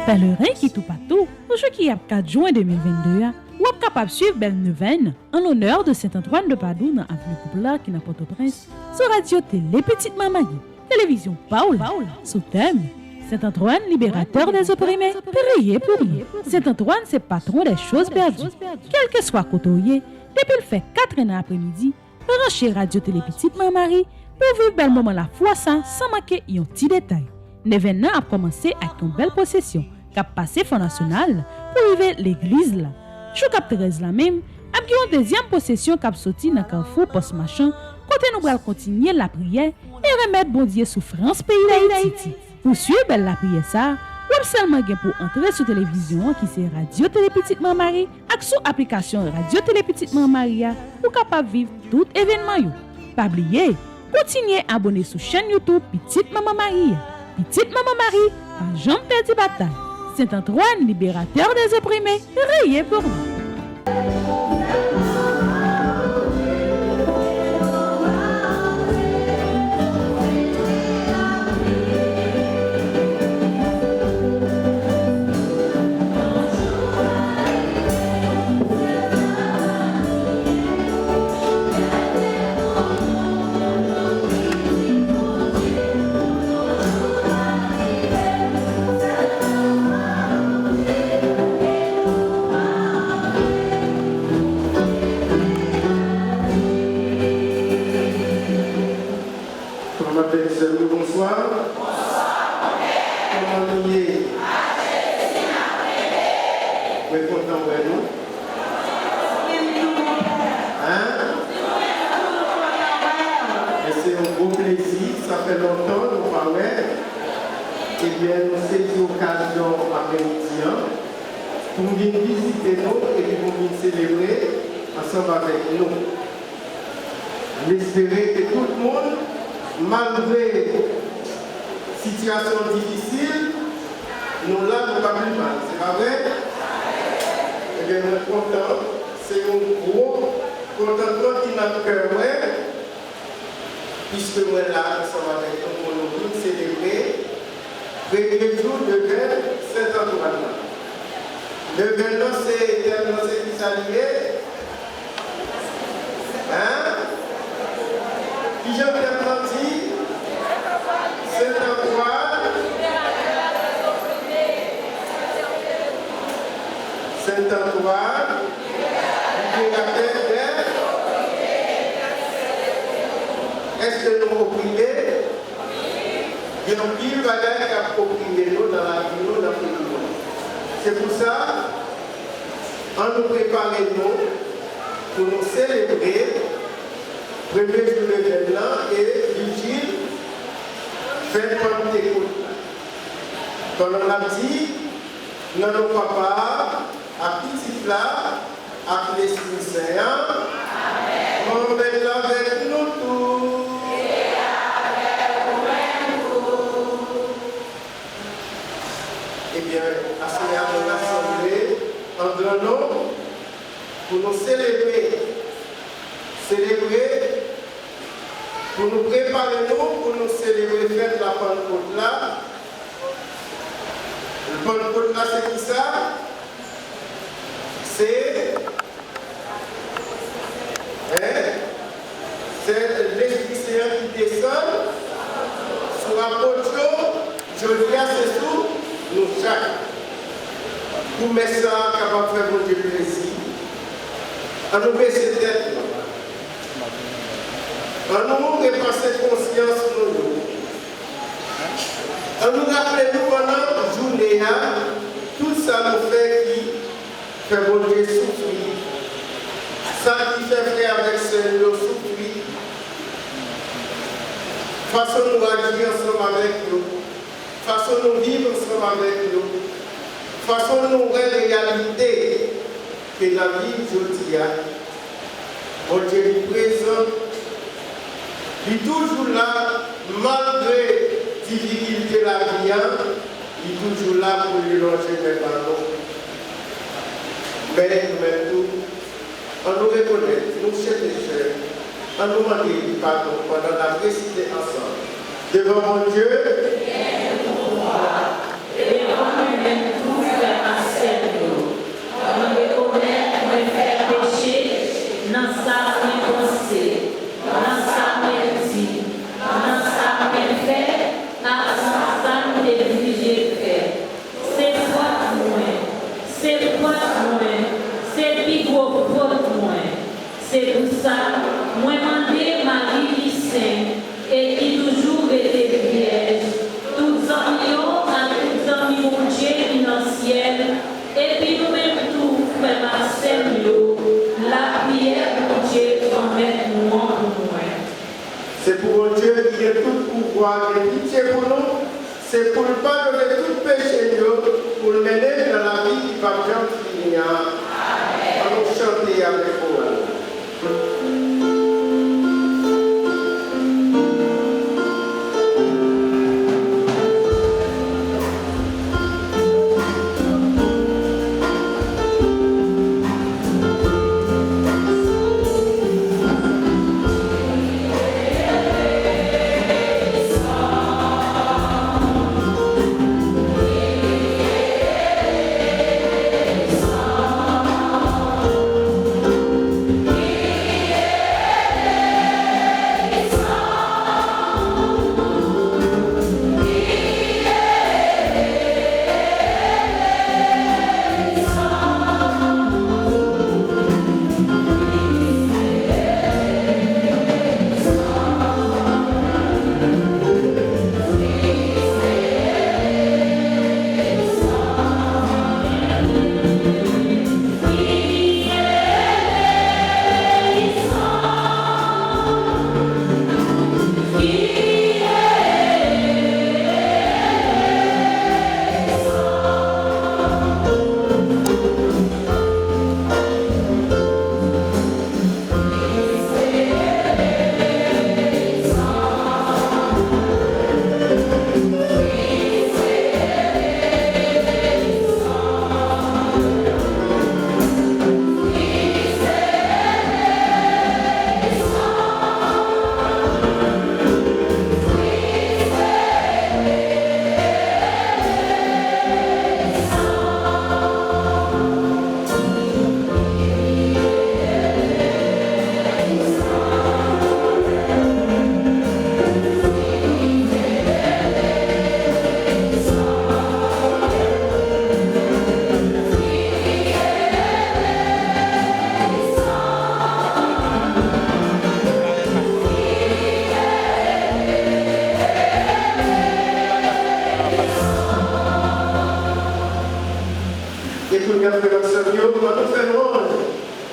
Pèlerin qui tout partout, pour ceux qui a 4 juin 2022, ou êtes capable de suivre Belle Neuvaine en l'honneur de Saint-Antoine de Padoue dans Avenue Poupla qui n'a pas Port-au-Prince, sur Radio Télé Petite Maman, télévision Paul, sous thème Saint-Antoine, libérateur des opprimés, priez pour nous. Saint-Antoine, c'est patron des choses perdues. Quel que soit côtoyé, depuis le fait 4 ans après-midi, branchez Radio Télé Petite Maman pour vivre bel moment la foi sans manquer un petit détail. L'événement a commencé avec une belle procession qui a passé Fonds National pour arriver l'église là. Chou cap 13 la même, a une deuxième procession qui a sorti dans Carrefour Post-Machin, côté nous allons continuer la prière et remettre bon Dieu souffrance pays d'Haïti. Pour suivre la prière ça, ou seulement pour entrer sur télévision qui c'est Radio Télé Petite Maman avec sous application Radio Télé Petite Maman pour capable vivre tout événement yo. Pas oublier, continuez à abonner sur chaîne YouTube Petite Maman Marie. Petite Maman Marie, pas jamais perdu bataille. Saint-Antoine, libérateur des opprimés, priez pour nous. Bonsoir. Comment nous y est? Vous êtes content de nous? Et c'est un gros plaisir, ça fait longtemps nous parlons. Eh bien, nous saisissons l'occasion après-midi pour venir visiter nous et pour venir célébrer ensemble avec nous. J'espère que tout le monde, malgré situation difficile, nous là, nous pas plus mal. C'est pas vrai? Eh bien, nous sommes contents. C'est un gros contentement qui n'a cœur, puisque nous là, nous sommes avec nous pour nous célébrer le jour de Belle Saint-Antoine. Le Belle, c'est éternellement ce qui s'allie. Qui j'ai bien dit, Saint-Antoine, libérateur des. Est-ce que nous opprimés? Il y a un pile de bagages qui a opprimé nous dans la vie, dans le monde. C'est pour ça, on nous prépare pour nous célébrer. Premier jour de l'événement et vigile, fait Pentecôte. Comme on l'a dit, nous nos papas, à petit là, à l'Esprit Saint, on va être avec nous tous. Eh bien, à ce moment-là, on l'assemblée entre nous pour nous célébrer. Pour nous préparer pour nous célébrer fête la Pentecôte là. Le Pentecôte là, c'est qui ça? C'est l'Esprit Saint qui descend sur l'apôtre. Je veux dire, c'est sous nous chaque. Pour mettre ça capable de faire mon Dieu plaisir. À nous baisser tête. On nous repasser conscience pour nous. On nous rappelle nous pendant la journée, tout ça nous fait qui fait bon Dieu souffrir. Ça qui fait frère avec celle nous souffrir. Façon nous agir ensemble avec nous. Façon nous vivre ensemble avec nous. Façon nous voir réalité que la vie aujourd'hui a. Bon Dieu est présent. Il est toujours là, malgré les difficultés de la vie, il est toujours là pour lui loger les ballons. Mais nous-mêmes tout, on nous reconnaît, nous cherchons, on nous demande pardon pendant la réciter ensemble. Devant mon Dieu, et devant nous-mêmes. ça nous est dirigé frère. C'est quoi moins? C'est quoi moins? C'est plus gros pour moins. C'est pour ça, moi demandé Marie qui saint et qui toujours était vierge. Tous amis à tous amis mon Dieu financier. Et puis nous-mêmes tout, frère Marcel, la prière pour Dieu pour mettre nous en moins. C'est pour un Dieu qui a tout pouvoir et pitié pour nous. C'est pour ne pas donner tout péché, pour le mener dans la vie qui va bien finir. Allons chanter avec vous.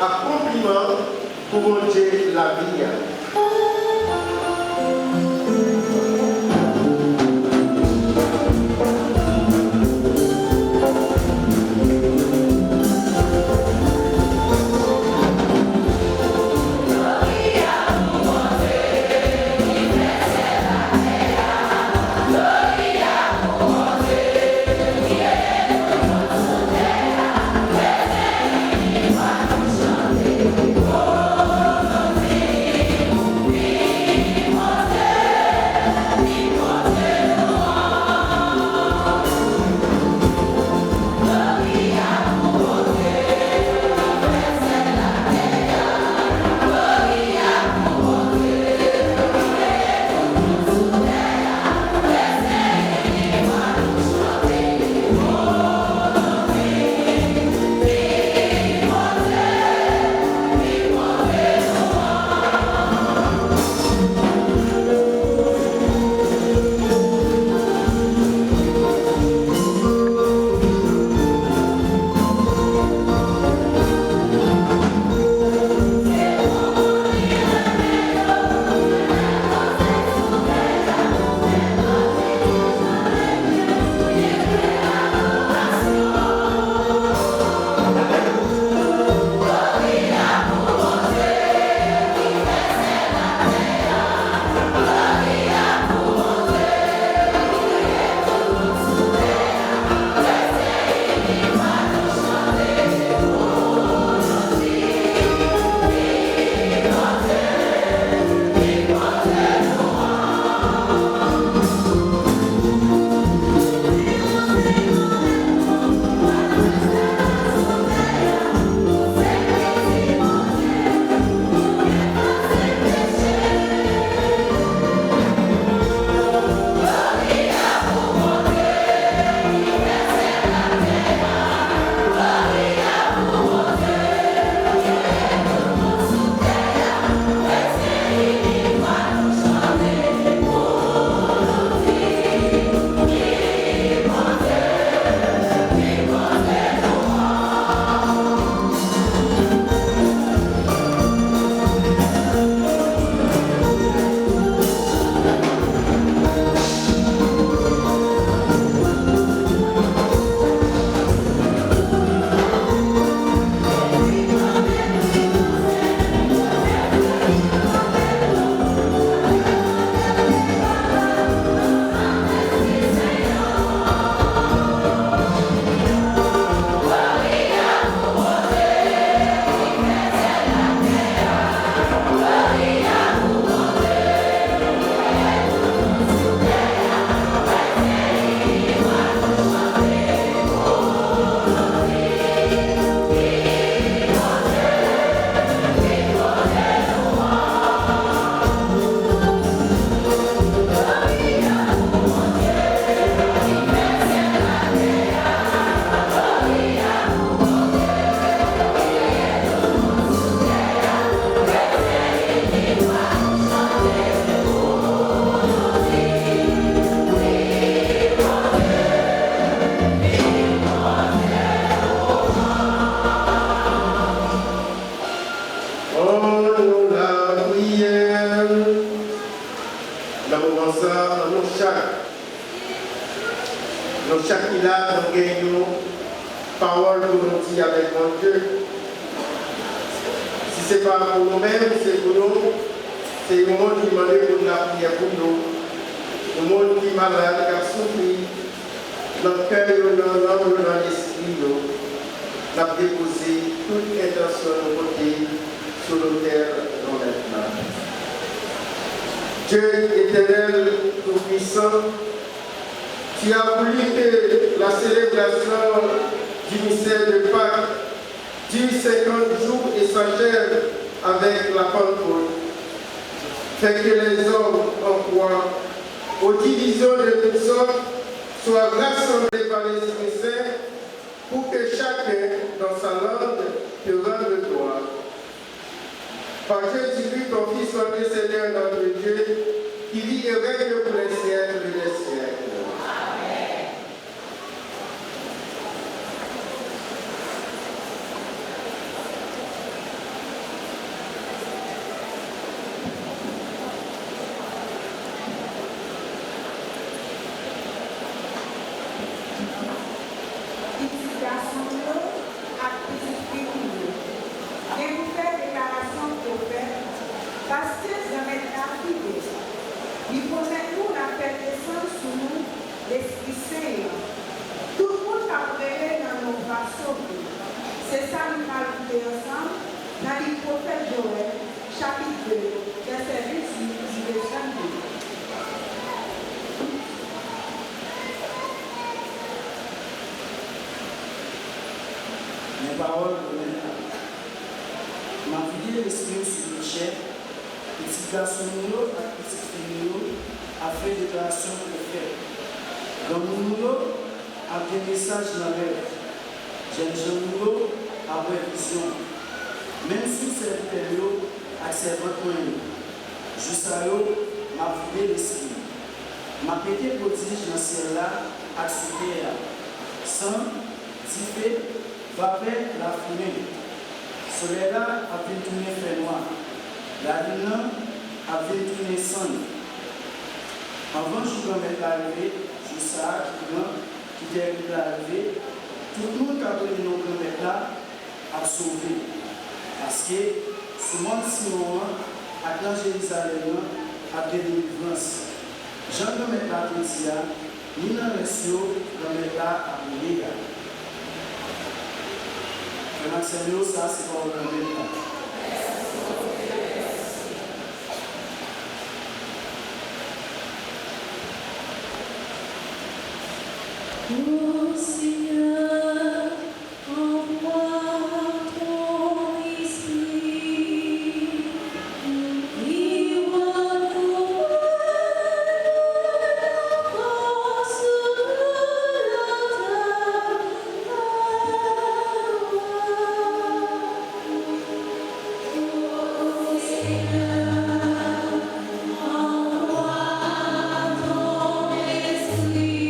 Accomplissement pour mon Dieu la vie. Chanter. Dans chaque village, nous gagnons parole pour nous dire avec mon Dieu. Si ce n'est pas pour nous-mêmes, c'est pour nous. C'est le monde qui m'a demandé pour la prière pour nous. Le monde qui m'a malade, qui a souffert. Notre cœur, dans l'esprit, nous avons déposé toute intention de côté sur l'autel dans maintenant. Dieu éternel, tout-puissant, tu as voulu que la célébration du mystère de Pâques dure 50 jours et s'achève avec la Pentecôte. Fait que les hommes en croient aux divisions de toutes sortes soient rassemblés par l'Esprit Saint pour que chacun, dans sa langue, te rende gloire. Par Jésus-Christ, ton Fils, notre Seigneur, notre Dieu, qui vit et règne pour les siècles des siècles. C'est ça nous allons faire ensemble dans le prophète Joël, chapitre 2, verset 18 jusqu'à 22. Mes paroles m'a vidé l'esprit sur le chef, petit garçon et petit féminin a fait déclaration de fait. Dans mon nom, a des messages dans l'air. Jeune Jean a une vision. Même si cette période a ses moyens, jusqu'à eux, m'a vidé l'esprit. M'a pété prodige dans le ciel là, à ce terre. Sans, diffé, va vers la fumée. Soleil là a vu tourner fait noir. La lune a vu tourner sang. Avant que je me arrivé, je sais qui est arrivé, tout le monde qui a donné nos grand-mères là a sauvé. Parce que ce monde si moment, à dans Jérusalem, a des délivrances. Jean grand-mère là dit, ni dans les cieux, grand-mère là a brûlé. Maintenant, c'est nous, ça, c'est pas le grand-mère là. Oh Seigneur, envoie ton esprit, il renouvelle force Oh Seigneur, envoie ton esprit.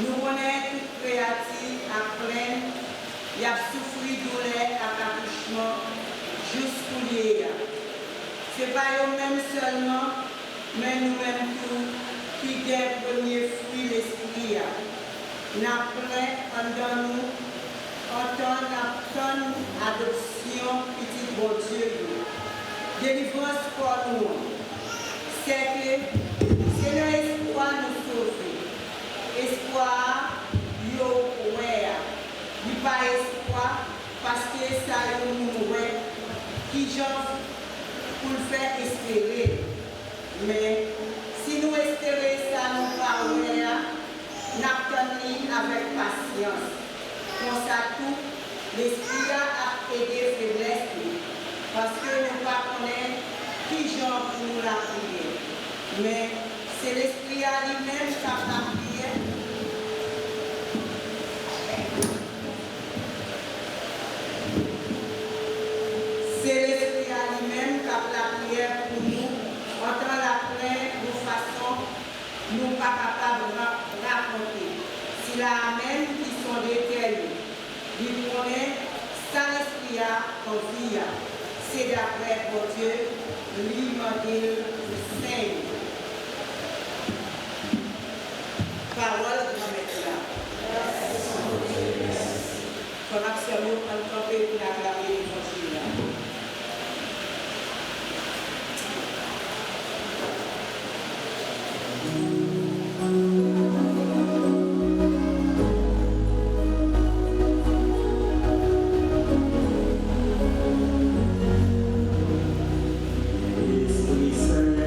Nous connaissons toute créative à plein, il a souffert douleur à l'accouchement jusqu'au lié. Ce n'est pas eux-mêmes seulement, mais nous-mêmes tous qui gagnent le premier fruit l'esprit. Nous avons en nous, entendre adoption, petit bon Dieu. Délivrance pour nous. C'est l'espoir nous sauver. Espoir, yo, ouais. Il n'y a pas espoir parce que ça nous ouais. Qui j'en pour le faire espérer. Mais si nous espérons ça, nous parlons, nous attendons avec patience. Pour ça, tout, l'esprit a aidé faiblesse. Parce que nous ne connaissons pas qui j'en pour nous la prière. Mais c'est l'esprit à lui-même qui a la prière. C'est l'esprit à lui-même qui a la prière pour nous. Entendre la prière de façon nous pas capables de raconter. C'est la même qui sont déterminés. Il connaît ça l'esprit à vie. C'est d'après pour Dieu, lui m'a dit le Saint. Parole de mettre là. Comme action, on peut pour acclamer l'évangile. Esprit Saint,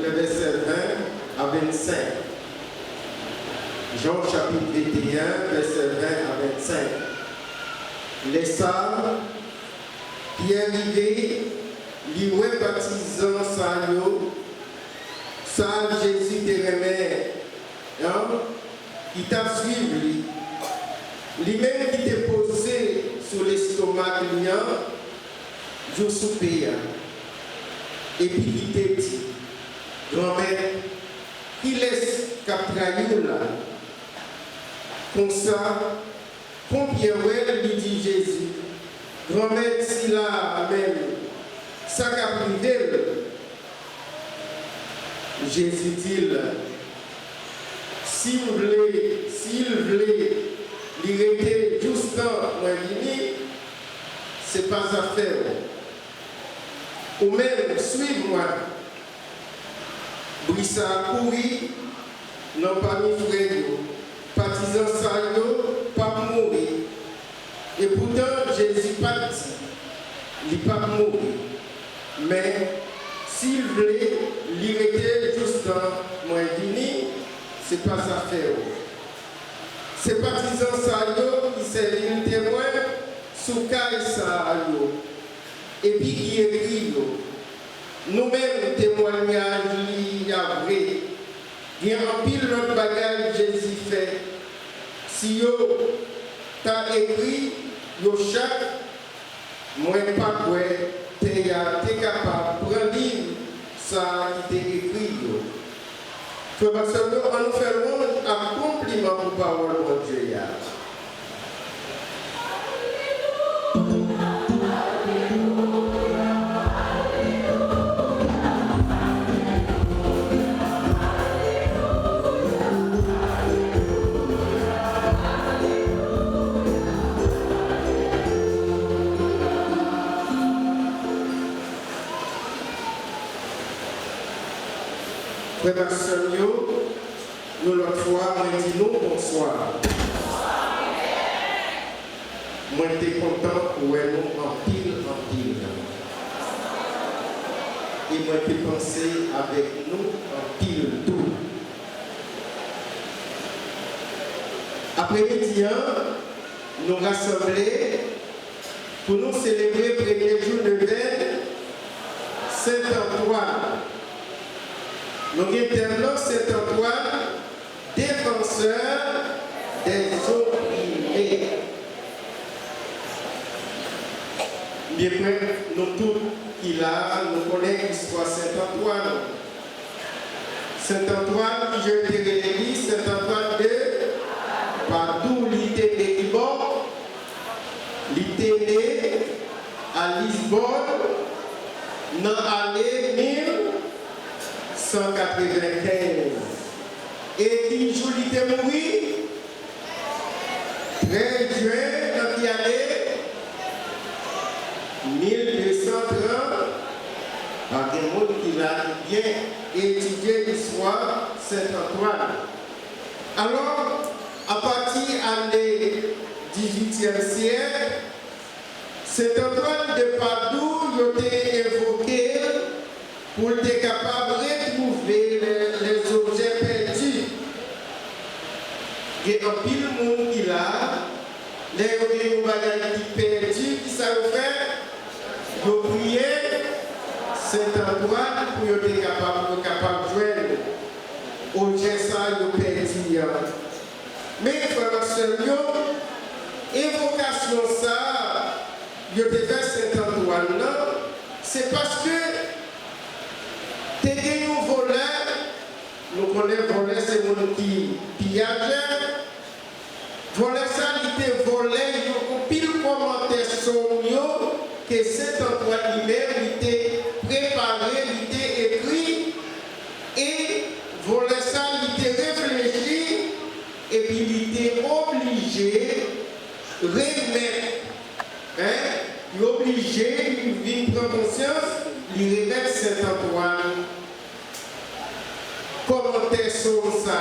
le verset 20 à 25. Jean chapitre 21, verset 20 à 25. Les sages qui arrivaient, lui baptisant ça Jésus te remet, qui t'a suivi, lui-même qui t'est posé sur l'estomac, je souper, et puis il t'a dit, grand-mère, qui laisse Capraïou là, comme ça, combien lui dit Jésus, grand-mère, si là même, ça qu'a privé, Jésus dit, s'il voulait, l'irriter juste dans moi c'est pas à faire. Ou même, suivez-moi. Brissa a couru, non pas mis frère, partisan ça, pas mourir. Et pourtant, Jésus pas dit, il n'est pas mourir. Mais, s'il voulait, l'irriter juste dans moi c'est pas à faire. Ces partisans qui servent témoin sous ça et puis qui écrivent nous-mêmes témoignage il y a vrai. Il y a un pile de bagage Jésus fait. Si yo t'as écrit yo chaque moi pas quoi t'es capable de prendre livre ça qui t'est écrit yo. Parce que nous nous faisons un compliment pour la parole de Dieu. Frère Samuel, nous l'autre fois, moi dit nous bonsoir. Moi j'étais content pour nous en pile. Et moi j'étais pensé avec nous en pile tout. Après-midi, nous rassembler pour nous célébrer le premier jour de veille, Saint-Antoine. Nous avons Saint-Antoine, défenseur des opprimés. Bien près, nous tous qui là, nous connaissons l'histoire Saint-Antoine. Saint-Antoine, qui je dirais l'église, Saint-Antoine de Padoue, l'ité de Libon, l'ité né à Lisbonne, dans l'année 1195. Et qui joue l'ité mourir, 13 juin, dans l'année 1230, par des mots qui a bien étudié l'histoire Saint-Antoine. Alors, à partir du 18e siècle, Saint-Antoine de Padoue a été évoqué pour être capable de retrouver les objets perdus. Il y a un pile de monde qui l'a, les bagages qui perdus, qui savent faire. Vous priez Saint-Antoine pour être capable de jouer au gesta de perdu. Mais frère évocation ça, je te fais Saint-Antoine, c'est parce que tu es un voleur, nous connaissons voleur, c'est mon qui pillage. Voleur ça, il te volé, il y a pile commentaire sur que Saint-Antoine lui-même était préparé, il était écrit, et voleur ça, il était réfléchi, et puis il était obligé de remettre, il est obligé, il prend conscience, il remettre Saint-Antoine, commentaire sur ça.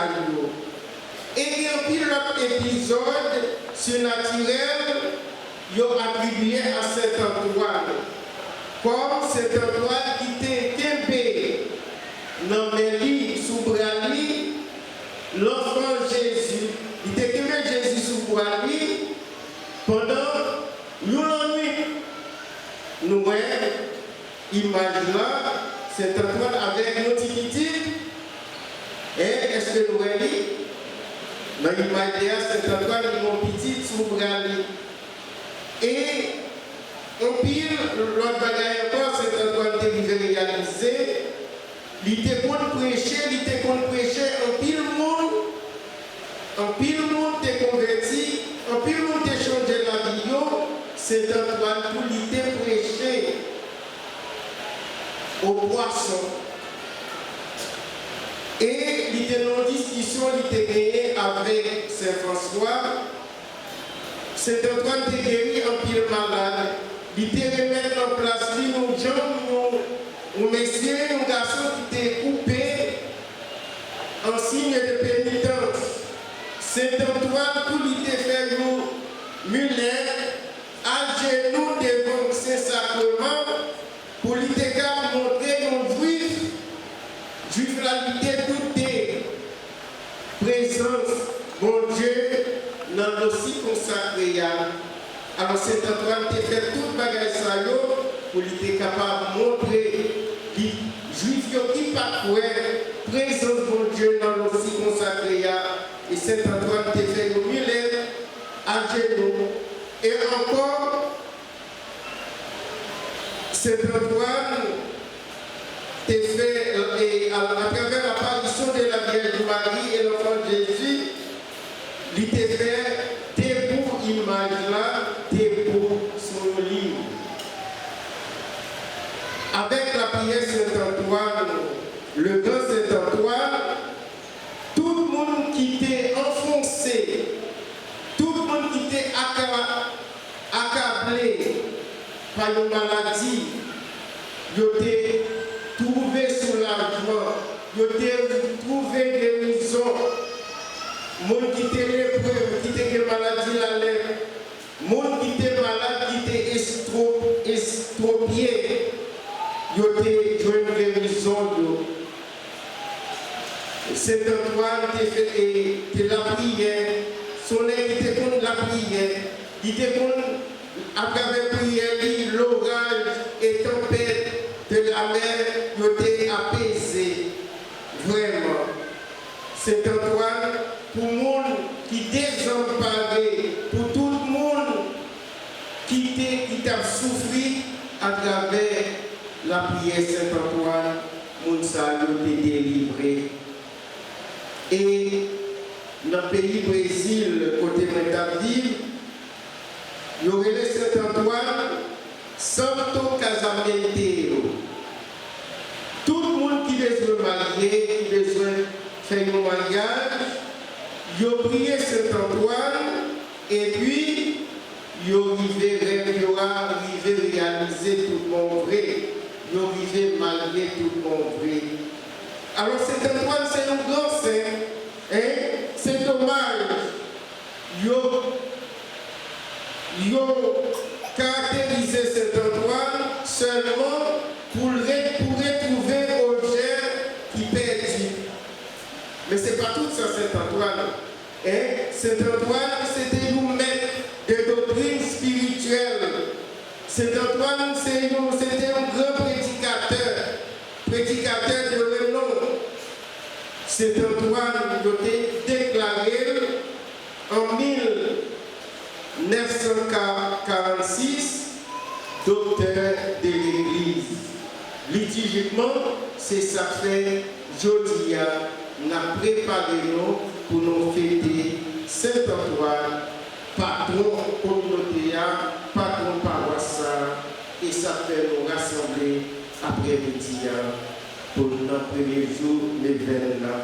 Et il y a un pilote épisode surnaturel, ils ont attribué à Saint-Antoine. Comme Saint-Antoine qui était tempé dans mes lits, sous bras li, l'enfant Jésus. Il était que Jésus sous bras li pendant une nuit. Nous voyons l'image là, c'est Antoine avec nos petits. Et est-ce que nous voyons dans l'image là, c'est Antoine et mon petit sous bras li. Et on pile, l'autre bagaille encore, c'est Antoine qui devait réaliser. Il était contre prêcher, en pile monde t'est converti, en pile monde t'est changé la vie, c'est Antoine pour lui prêcher aux poissons. Et il était dans une discussion, il était gagné avec Saint-François. Saint-Antoine était guéri en pile malade. Il était remis en place, lui, nos gens, nos messieurs, nos garçons qui étaient coupés en signe de pénitence. Saint-Antoine, pour lui faire nous, mulet, à genoux devant ces sacrements, pour lui montrer nos juifs la lutte douter, présence, mon Dieu, dans l'ossi consacré. Alors Saint-Antoine t'a fait tout bagage ça pour lui être capable de montrer les juifs qui pas présence mon Dieu dans l'ossi consacré. Et Saint-Antoine t'a fait le mulet à genoux. Et encore, Saint-Antoine t'a fait, à travers l'apparition de la Vierge Marie et l'enfant Jésus, il t'a fait debout image là, debout son livre. Avec la prière Saint-Antoine, le grand Saint-Antoine, tout le monde qui était enfoncé, tout le monde qui était accablé par une maladie, il était trouvé soulagement, il était trouvé guérison. Monde qui était lépreux, qui était maladie la lèvre, monde qui était malade, qui était estropié, il était une guérison. Saint-Antoine était la prière, son était contre la prière, il était contre, à travers la prière, l'orage et tempête de la mer, il était apaisé, vraiment. Saint-Antoine, pour le monde qui désemparé, pour tout le monde qui t'a souffert à travers la prière Saint-Antoine, mon salut est délivré. Et dans le pays Brésil, côté Métaville, il y aurait le Saint-Antoine, Santo Casamentero. Tout le monde qui veut se marier, qui veut faire un mariage, il a prié Saint-Antoine et puis il aura arrivé réaliser tout le monde vrai. Il a arrivé malgré tout le monde vrai. Alors Saint-Antoine, c'est un grand saint. Hein? C'est dommage. Il a caractérisé Saint-Antoine seulement pour retrouver objet qui perdit. Mais ce n'est pas tout ça, Saint-Antoine. Hein? Saint-Antoine, c'était nous maître de doctrine spirituelle. Saint-Antoine, c'était un grand prédicateur de renom. Saint-Antoine a été déclaré en 1946 docteur de l'Église. Liturgiquement, c'est ça fait aujourd'hui. Nous avons préparé pour nous fêter Saint-Antoine, patron communautaire, patron paroissial, et ça fait nous rassembler après-midi pour notre premier jour, les là.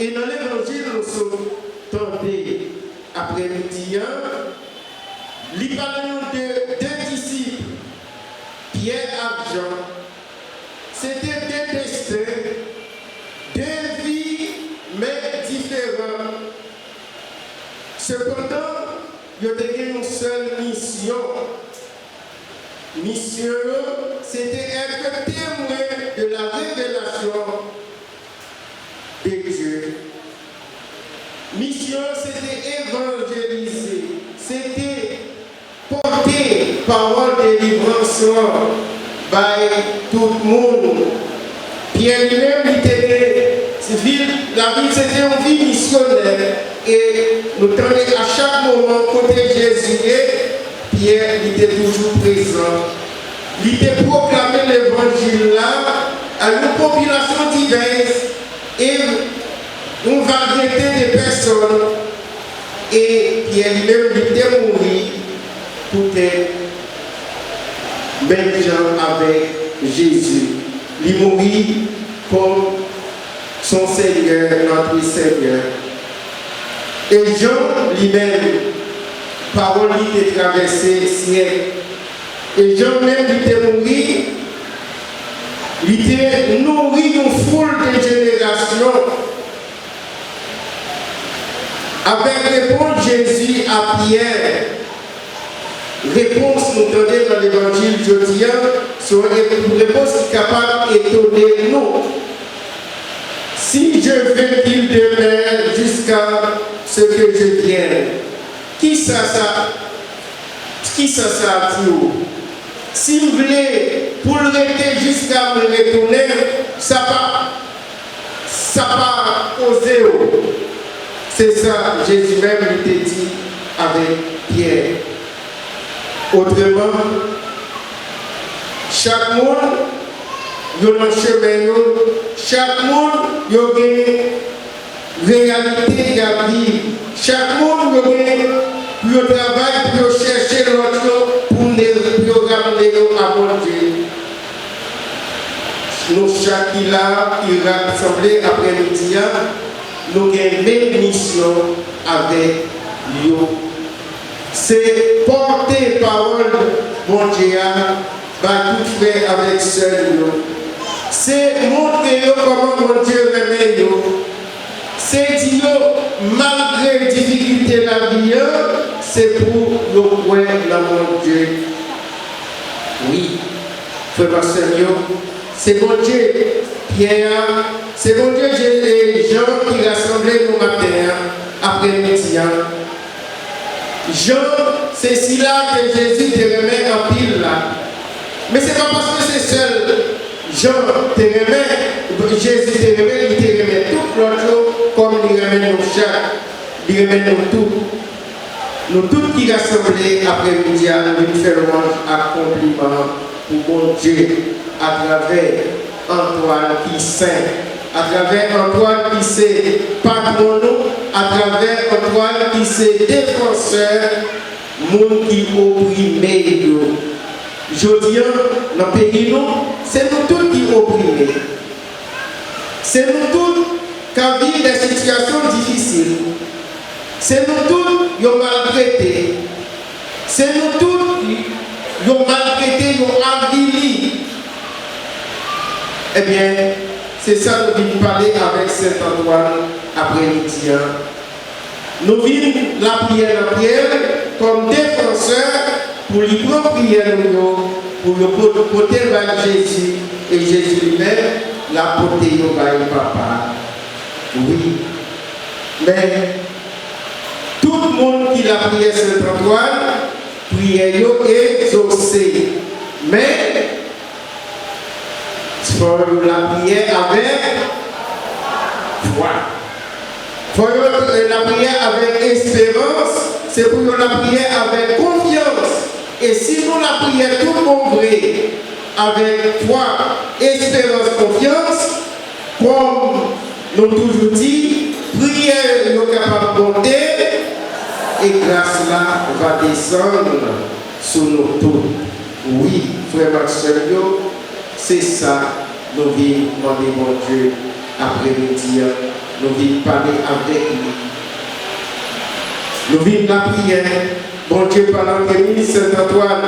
Et dans l'évangile, nous sommes tentés après-midi, il parle de deux disciples, Pierre et Jean. C'était deux destins, deux vies, mais différentes. Cependant, il y a une seule mission. mission, c'était être témoin de la révélation de Dieu. Mission, c'était évangéliser, c'était porter parole de délivrance par tout le monde. Pierre lui-même, la vie c'était une vie missionnaire. Et nous tenons à chaque moment, côté Jésus, Pierre était toujours présent. Il était proclamé l'évangile là à une population diverse et une variété de personnes. Et Pierre lui-même était mort pour être même gens avec Jésus. Il mourit comme son Seigneur, notre Seigneur. Et Jean lui-même, parole lui était traversée siècle. Et Jean même il était mort, il était nourri d'une foule de générations. Avec réponse Jésus à Pierre. Réponse nous donnée dans l'évangile jodien, sur une réponse qui est capable d'étonner nous. Si je veux qu'il demeure jusqu'à ce que je vienne, qui ça dit? Si vous voulez, pour le rester jusqu'à me retourner, ça va oser. C'est ça, Jésus même lui dit avec Pierre. Autrement, chaque monde, il y a un chemin, chaque monde, il y a une réalité à vivre. Chaque monde, il y a un travail pour chercher l'autre pour nous ramener à mon Dieu. Nous, chaque qui rassemblés après-midi, nous avons une même mission avec lui. C'est porter parole de mon Dieu, tout fait avec seul. C'est montrer comment mon Dieu remet. C'est dire, malgré les difficultés de la vie, c'est pour le croire dans mon Dieu. Oui, frère Seigneur, c'est mon Dieu, Pierre, c'est mon Dieu, j'ai les gens qui rassemblaient nos matins après-midi. Jean, c'est si là que Jésus te remet en pile là. Mais ce n'est pas parce que c'est seul. Jean te remet, Jésus te remet, il te remet tout l'autre comme il remet nos chaque, il remet nous tout. Nous tous qui rassemblés après-midi, nous faisons accomplissement pour mon Dieu à travers Antoine qui saint, à travers Antoine qui c'est patron, à travers Antoine qui c'est défenseur, monde qui opprimé. Je dis, dans le pays, c'est nous tous qui opprimés. C'est nous tous qui vivons des situations difficiles. C'est nous tous qui sommes maltraités. C'est nous tous qui sommes maltraités, qui sommes avilis. Eh bien, c'est ça que nous venons parler avec Saint Antoine après-midi. Nous venons la prière comme défenseur pour lui prendre prière pour le porter vers Jésus et Jésus lui-même la porter vers papa. Oui. Mais tout le monde qui l'a prié Saint Antoine, prière est exaucée. Mais il faut la prière avec foi. Il faut la prière avec espérance. C'est pour la prière avec confiance. Et si nous la prière tout le monde vrai, avec foi, espérance, confiance, comme nous toujours dit, prière est capable de monter et grâce là va descendre sur nous tous. Oui, frère Marcelio, c'est ça, nous venons demander mon Dieu après-midi, nous venons parler avec lui. Nous venons la prière, bon Dieu, pendant que nous, Saint-Antoine,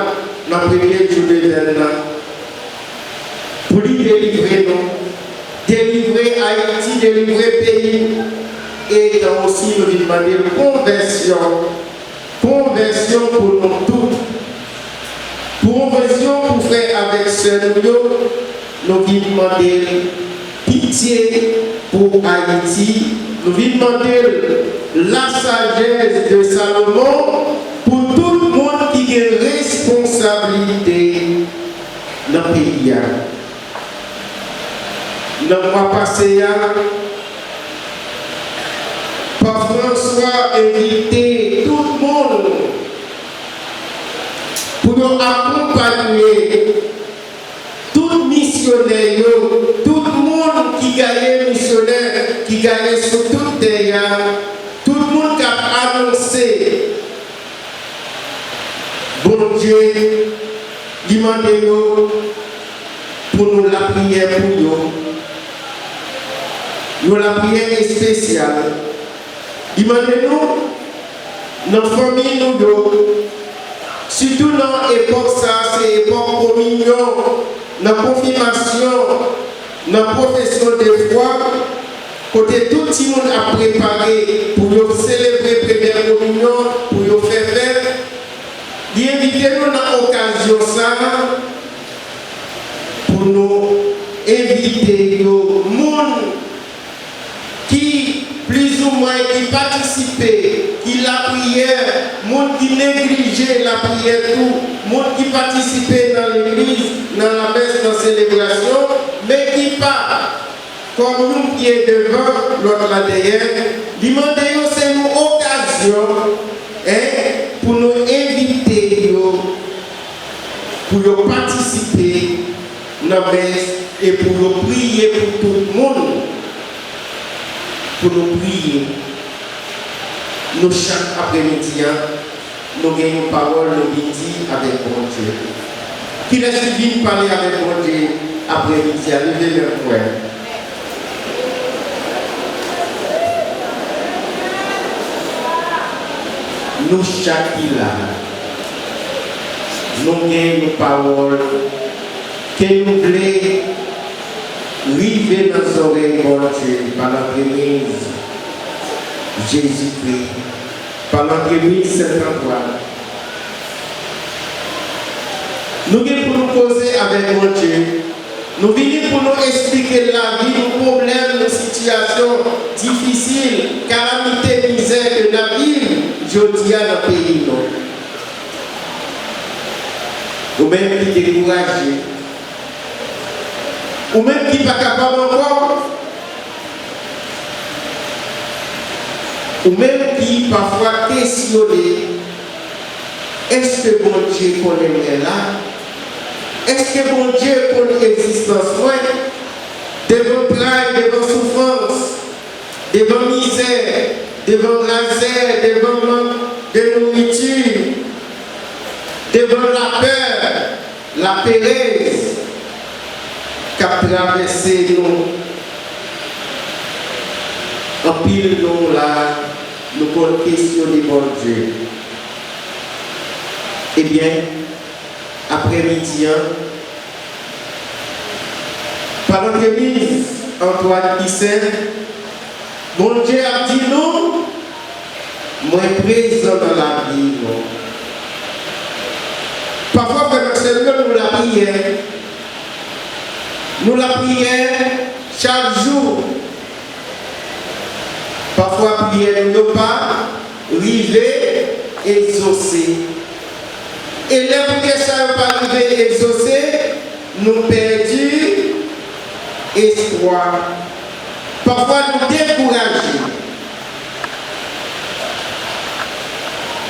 dans le premier jour de l'année, pour lui délivrer nous, délivrer Haïti, délivrer le pays, et aussi nous demander conversion pour nous tous, pour convention pour faire avec sœur nous venons demander pitié pour Haïti. Nous venons demander la sagesse de Salomon pour tout le monde qui a responsabilité dans le pays. Dans le mois passé, Pape François a invité tout le monde pour nous accompagner, tout missionnaire, tout le monde qui gagne missionnaire, qui gagne sur toute terre, tout le monde qui a annoncé, bon Dieu, demandez-nous pour nous la prière pour nous. Nous la prière est spéciale. Demandez-nous, nos familles nous, surtout dans l'époque, ça c'est l'époque communion, dans la confirmation, dans la profession de foi, côté tout le monde a préparé pour nous célébrer la première communion, pour nous faire fête. Invitez-nous dans l'occasion ça, pour nous inviter le monde qui plus ou moins qui participait, qui la prière, monde qui négligeait la prière tout, monde qui participait dans l'église, dans la messe, dans la célébration, mais qui pas comme nous qui est devant, l'autre là derrière, demandez-nous c'est une occasion pour nous inviter, pour nous participer dans la messe et pour nous prier pour tout le monde. Pour nous prier, nous chaque après-midi, nous gagnons une parole, nous disons avec mon Dieu. Qui laisse venir parler avec mon Dieu après-midi, levez le point. Nous chaque là, nous gagnons une parole que nous voulons. River dans nos oreilles, mon Dieu, par l'entremise Jésus-Christ, par l'entremise Saint-Antoine. Nous venons pour nous poser avec mon Dieu. Nous venons pour nous expliquer la vie, nos problèmes, nos situations difficiles, calamités, misères que la vie, je dis à notre pays. Ou même qui découragé. Ou même qui n'est pas capable encore, ou même qui parfois questionné, est-ce que mon Dieu connaît là? Est-ce que mon Dieu connaît l'existence moi? Devant travail, devant souffrance, devant misère, devant misère, devant manque de nourriture, devant la peur, la pérèse, qu'a traversé nous, en pile nous là, nous pouvons questionner mon Dieu. Eh bien, après-midi, par l'entremise Antoine Issel, mon Dieu a dit nous, moi présent dans la vie. Parfois, quand nous la prière, nous la prière chaque jour. Parfois, prière ne pas arriver exaucer. Et les prières ça ne pas arriver exaucer, nous perdons espoir. Parfois, nous décourager.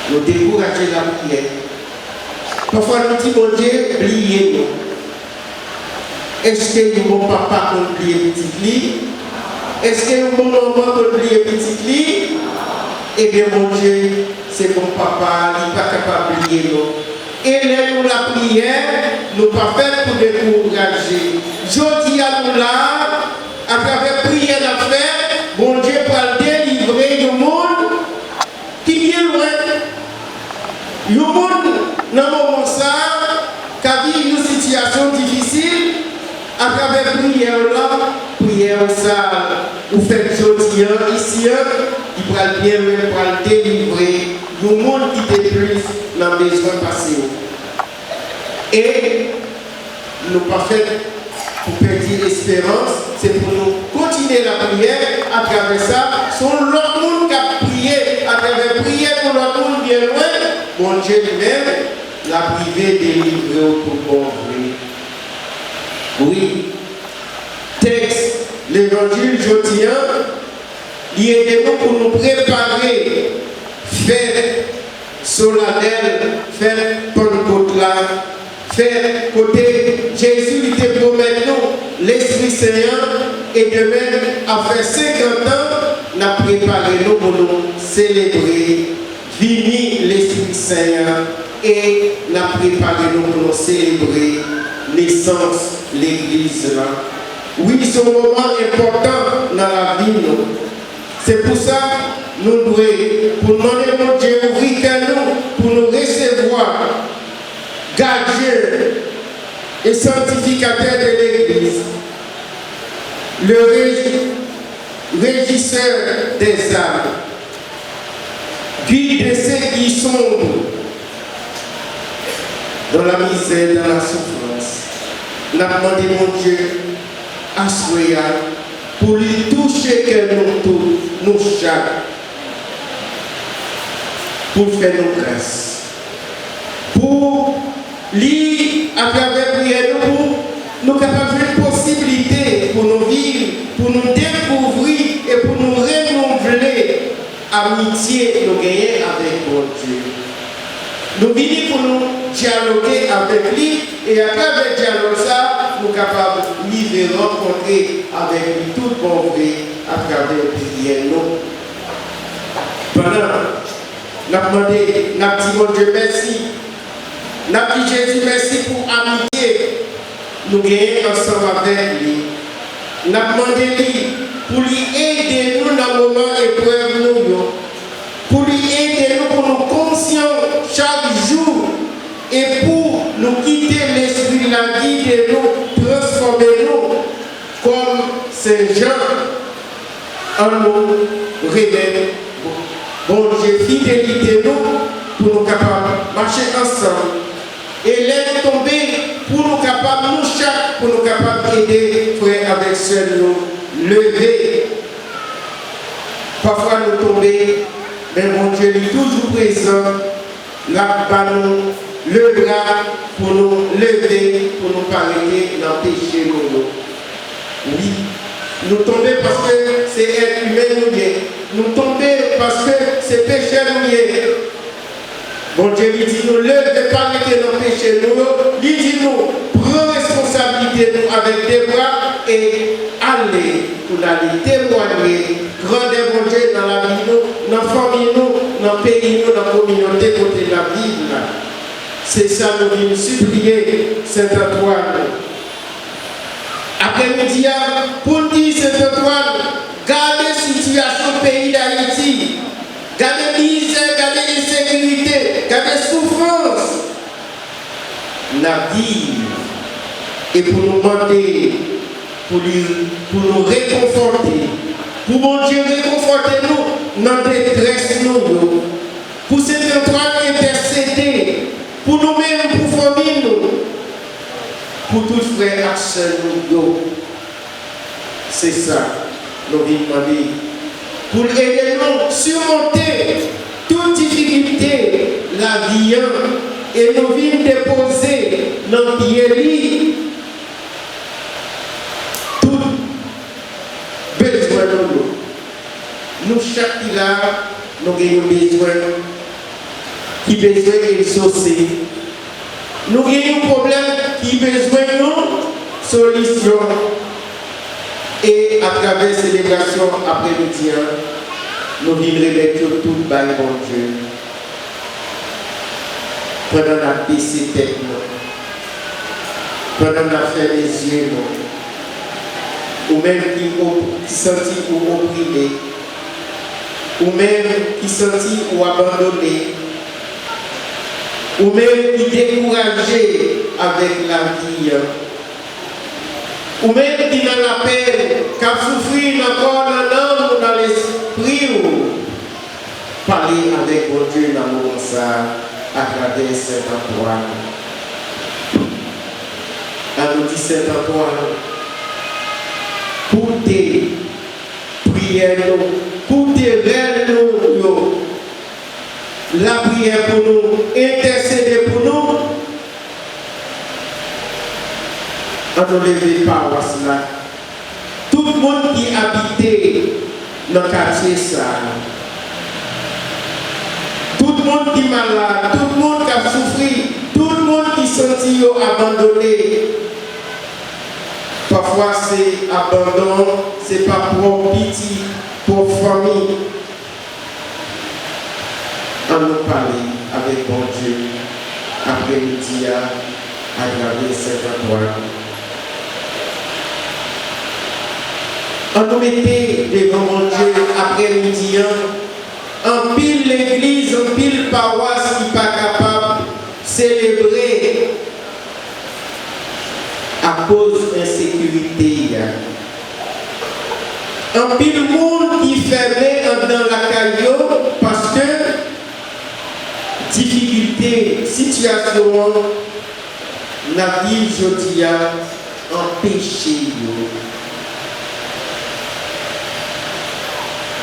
Nous décourager la prière. Parfois, nous disons, mon Dieu, oubliez-nous. Est-ce que mon papa peut oublier petit lit? Est-ce que mon maman peut oublier petit lit? Eh bien, mon Dieu, c'est mon papa, il n'est pas capable d'oublier nous. Et là, nous la prière, nous pas fait pour décourager. Je dis à nous là, à travers prière la faire, mon Dieu pour délivrer le monde qui est loin. Le monde, dans le moment ça, qui vit une situation difficile, à travers prière là, prière ça, vous faites jeudi ici, il pourra bien pour délivrer le monde qui est plus dans le besoin passé. Et nous pas fait pour perdre espérance, c'est pour nous continuer la prière à travers ça. Son l'autre monde qui a prié, à travers prière pour l'autre monde bien loin, bon Dieu lui-même l'a privé délivré pour bon vrai. Oui, texte, l'évangile jotien, il est pour nous préparer, faire solennel, faire Pentecôte là, faire côté Jésus, il te promet nous l'Esprit Saint et demain, après 50 ans, nous avons préparé nous pour nous célébrer, venir l'Esprit Saint et nous avons préparé nous pour nous célébrer naissance l'Église là. Oui, c'est un moment important dans la vie nous. C'est pour ça que nous devons, pour demander mon Dieu, ouvrir nous, pour nous recevoir, gardien et sanctificateur de l'Église, le régisseur des âmes, guide de ceux qui sont dans la misère, dans la souffrance. Nous avons demandé mon Dieu, assoya, pour lui toucher que nous tous, nous chaque, pour faire nos grâces. Pour lui, à travers prière, nous capables une possibilité pour nous vivre, pour nous découvrir et pour nous renouveler amitié nous gagner avec mon Dieu. Nous venons pour nous dialoguer avec lui et à travers le dialogue ça, nous sommes capables de vivre et rencontrer avec lui tout bon vrai à travers la prière. Pendant, nous avons demandé, nous avons dit mon Dieu merci. Nous avons dit Jésus merci pour l'amitié. Nous gagnons ensemble avec lui. Nous avons demandé lui pour lui aider nous dans le moment épreuve nous. Pour lui aider nous, pour nous conscients chaque jour et pour nous quitter l'esprit, la guider nous, transformer nous comme Saint Jean en nous révèle. Bon Dieu, fidélité nous pour nous capables de marcher ensemble et l'aide tomber pour nous capables, nous chaque, pour nous capables d'aider frères avec sœurs nous lever. Parfois nous tomber. Mais mon Dieu est toujours présent, là nous le bras pour nous lever, pour nous parler dans le péché. Oui, nous tombons parce que c'est être humain nous tombons parce que c'est péché nous. Mon Dieu lui dit nous levez pas dans le péché nous, lui dit nous prends responsabilité nous avec des bras et allez pour aller témoigner grandeur mon Dieu dans la vie nous, dans la famille nous, dans le pays nous, dans la communauté côté de la Bible. C'est ça nous venons supplier Saint-Antoine. Après-midi, pour dire Saint-Antoine, gardez la situation du pays d'Haïti, gardez misère, gardez l'insécurité, gardez souffrance. La vie et pour nous demander, pour nous réconforter, pour mon Dieu réconforter nous dans la détresse nous, pour Saint-Antoine intercéder, pour nous-mêmes, pour famille nous, pour tous frères et sœurs nous. C'est ça, nous venons demander. Pour aider nous à surmonter toute difficulté, la vie, et nous venons déposer dans le pied tout besoin de nous. Nous, chaque là, nous avons besoin qui besoin d'exaucer. Nous avons un problème qui besoin de solution. Et à travers la célébration après-midi, nous viendrons mettre tout le bail, mon Dieu. Pendant la baisser tête, pendant la faire les yeux, ou même qui sentit ou opprimé, ou même qui sentit ou abandonné, ou même qui découragé avec la vie, ou même qui dans la peine, qui a souffert encore dans l'âme ou dans l'esprit, parler avec mon Dieu dans le monde ça, à travers cet endroit. à nous dire Saint-Antoine, pour tes prières, pour tes rêves, la prière pour nous, intercéder pour nous, à nous lever par cela. Tout le monde qui habitait dans le quartier, ça, tout le monde qui est malade, tout le monde qui a souffert, tout le monde qui sentit abandonné. Parfois c'est abandon, c'est pas pour pitié, pour famille. On nous parler avec bon Dieu après-midi à travers Saint-Antoine. On nous mettait devant mon Dieu après-midi en pile l'église, en pile paroisse qui n'est pas capable de célébrer à cause d'insécurité. En pile monde qui fermé dans la caillou parce que difficulté, situation, la vie aujourd'hui a empêché.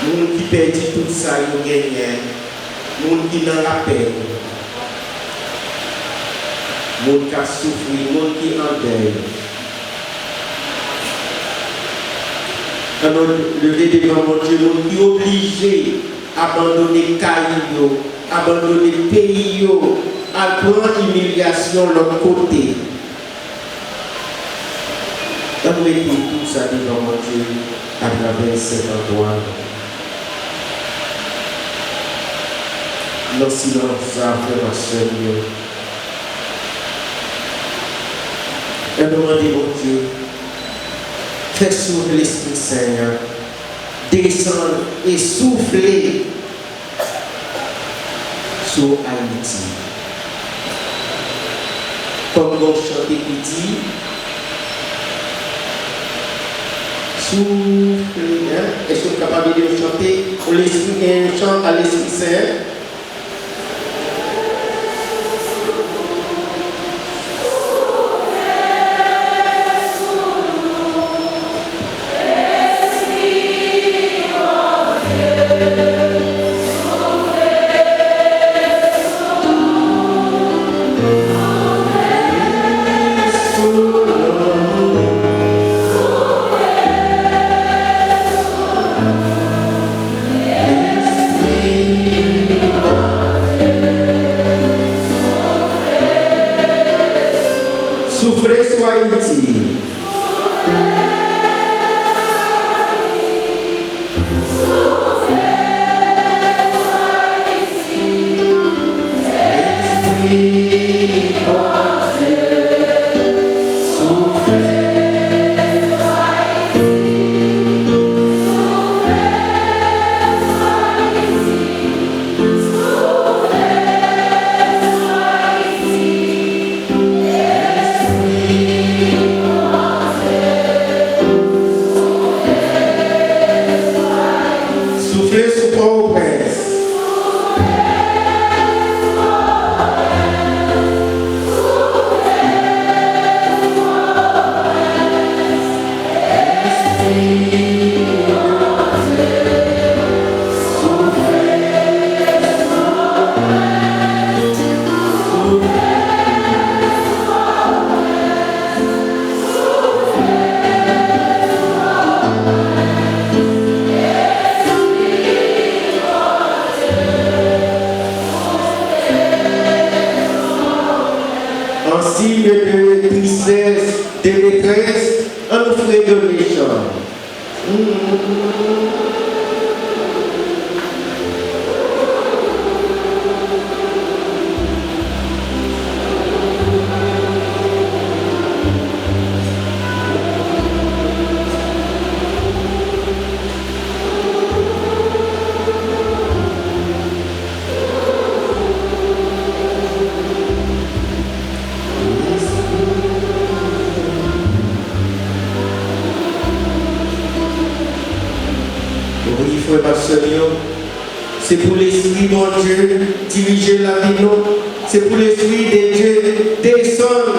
Moun qui perdit tout ça, ils gagnent. Moun qui dans la paix. Moun qui a souffert, moun qui en deuil. Alors, lever devant mon Dieu, moun qui est obligé d'abandonner Caillou, abandonner le pays, à prendre l'humiliation de l'autre côté. On met tout ça devant mon Dieu à travers cet endroit. Dans le silence, frère, ma soeur, et demandez mon Dieu, fais souffler l'Esprit Saint, descendre et souffler sur Haïti. Comme on chante qui dit, souffler, est-ce que vous êtes capable de chanter pour l'Esprit, un chant à l'Esprit Saint? Souffrez sur Haïti. Soufflez sur Port-au-Prince. En signe de tristesse, de détresse, on nous ferait de méchants. Oui, frère Pasteur, c'est pour l'Esprit de Dieu diriger la vie. C'est pour l'Esprit de Dieu descendre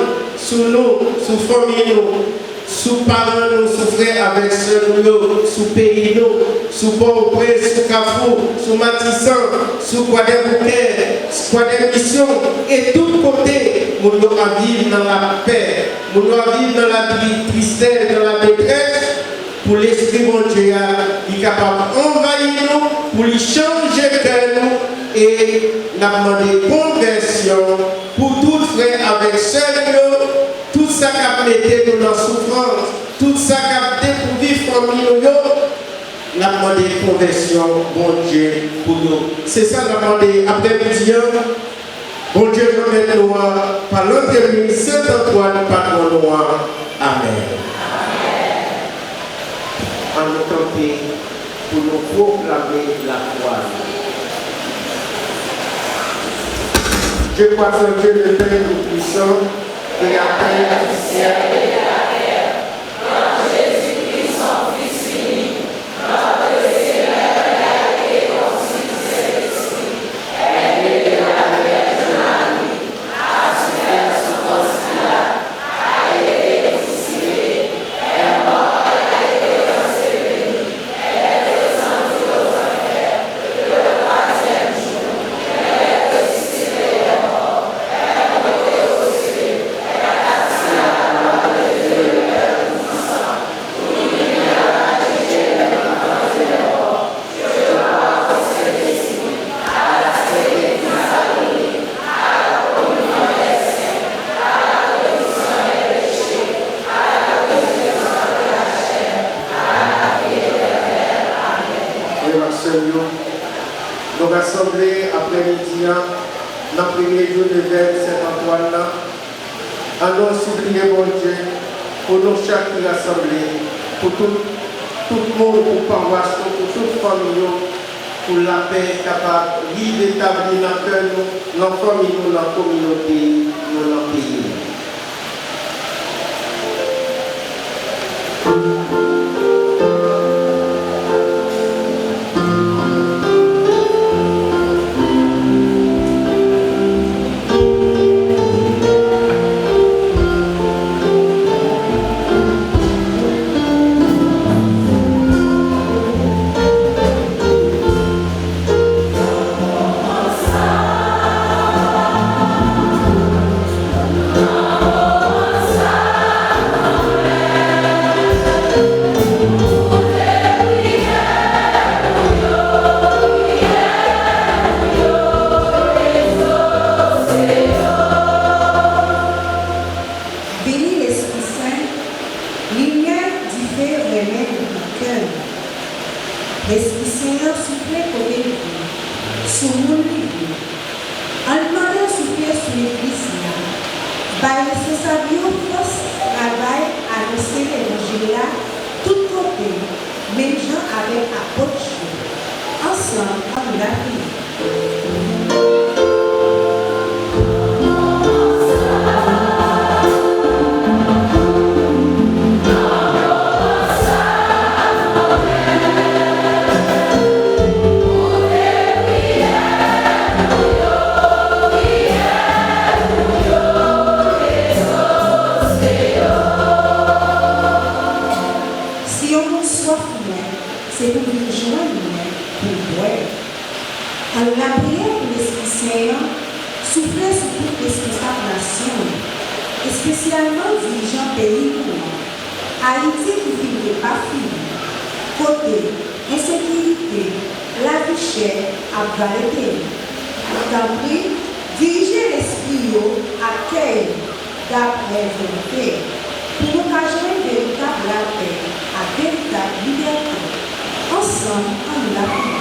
sous nous, sous famille nous, sous parents nous, sous frères avec soeurs nous, sous pays nous, sous Port-au-Prince, sous Carrefour, sous Matissan, sous Croix-des-Bouquets, sous Croix-des-Missions, et tout côté, nous devons vivre dans la paix, nous devons vivre dans la tristesse, dans la détresse, pour l'Esprit mon Dieu, il est capable d'envahir nous, pour lui changer cœur nous, et nous demandé conversion pour tout frère avec sœur, tout ça qui a mis nous dans la souffrance, tout ça qui a découvert famille nous, nous demandé conversion, bon Dieu, pour nous. C'est ça nous demandé après-midi, bon Dieu, remet nous par l'enterrement Saint-Antoine, patron noir. Amen. En nous camper pour nous proclamer la foi. Je crois en Dieu le Père Tout-Puissant, Créateur du ciel et de la terre, en Jésus-Christ, son Fils unique, notre Seigneur, et conçu du Saint-Esprit, est de la Vierge Marie, a souffert sous Ponce Pilate, a été crucifié, est mort, a été enseveli, est descendu aux enfers, le troisième jour, est ressuscité des morts, est monté aux cieux, est assis à la droite de Dieu le Père Tout-Puissant, où il viendra juger les vivants et les morts. Je crois au Saint-Esprit, à la Sainteté apostolique, à la communion des saints, à la rémission des péchés, à la résurrection de la chair, à la vie éternelle. Amen. Frères et sœurs, nous rassembler après-midi dans le premier jour de veille Saint-Antoine. Allons supplier mon Dieu pour nous chaque rassemblés, pour tout le monde, pour paroisse, pour toute famille, pour la paix capable de vivre établie dans le cœur, dans la famille, dans la communauté, dans le pays. Bénis l'Esprit Saint, lumière du feu remède du cœur. L'Esprit Saint souffle côté de vous, sur mon livre. En demandant souffler sur l'Église, bailler sa vie force travail à annoncer l'évangile là, tout côté, même gens avec apôtre. Ensemble, on l'a pris. Si on a soif, c'est pour nous joindre pour boire. Alors la prière pour l'Esprit Saint, souffler sur toute responsabilisation, et spécialement dirigeant pays pour moi. Haïti qui vit de pas fini. Côté, insécurité, la vie chère, à valéter. Dans prie, diriger l'esprit accueil d'après volonté. Pour nous cacher véritable la paix, à véritable liberté. Ensemble, on l'a pris.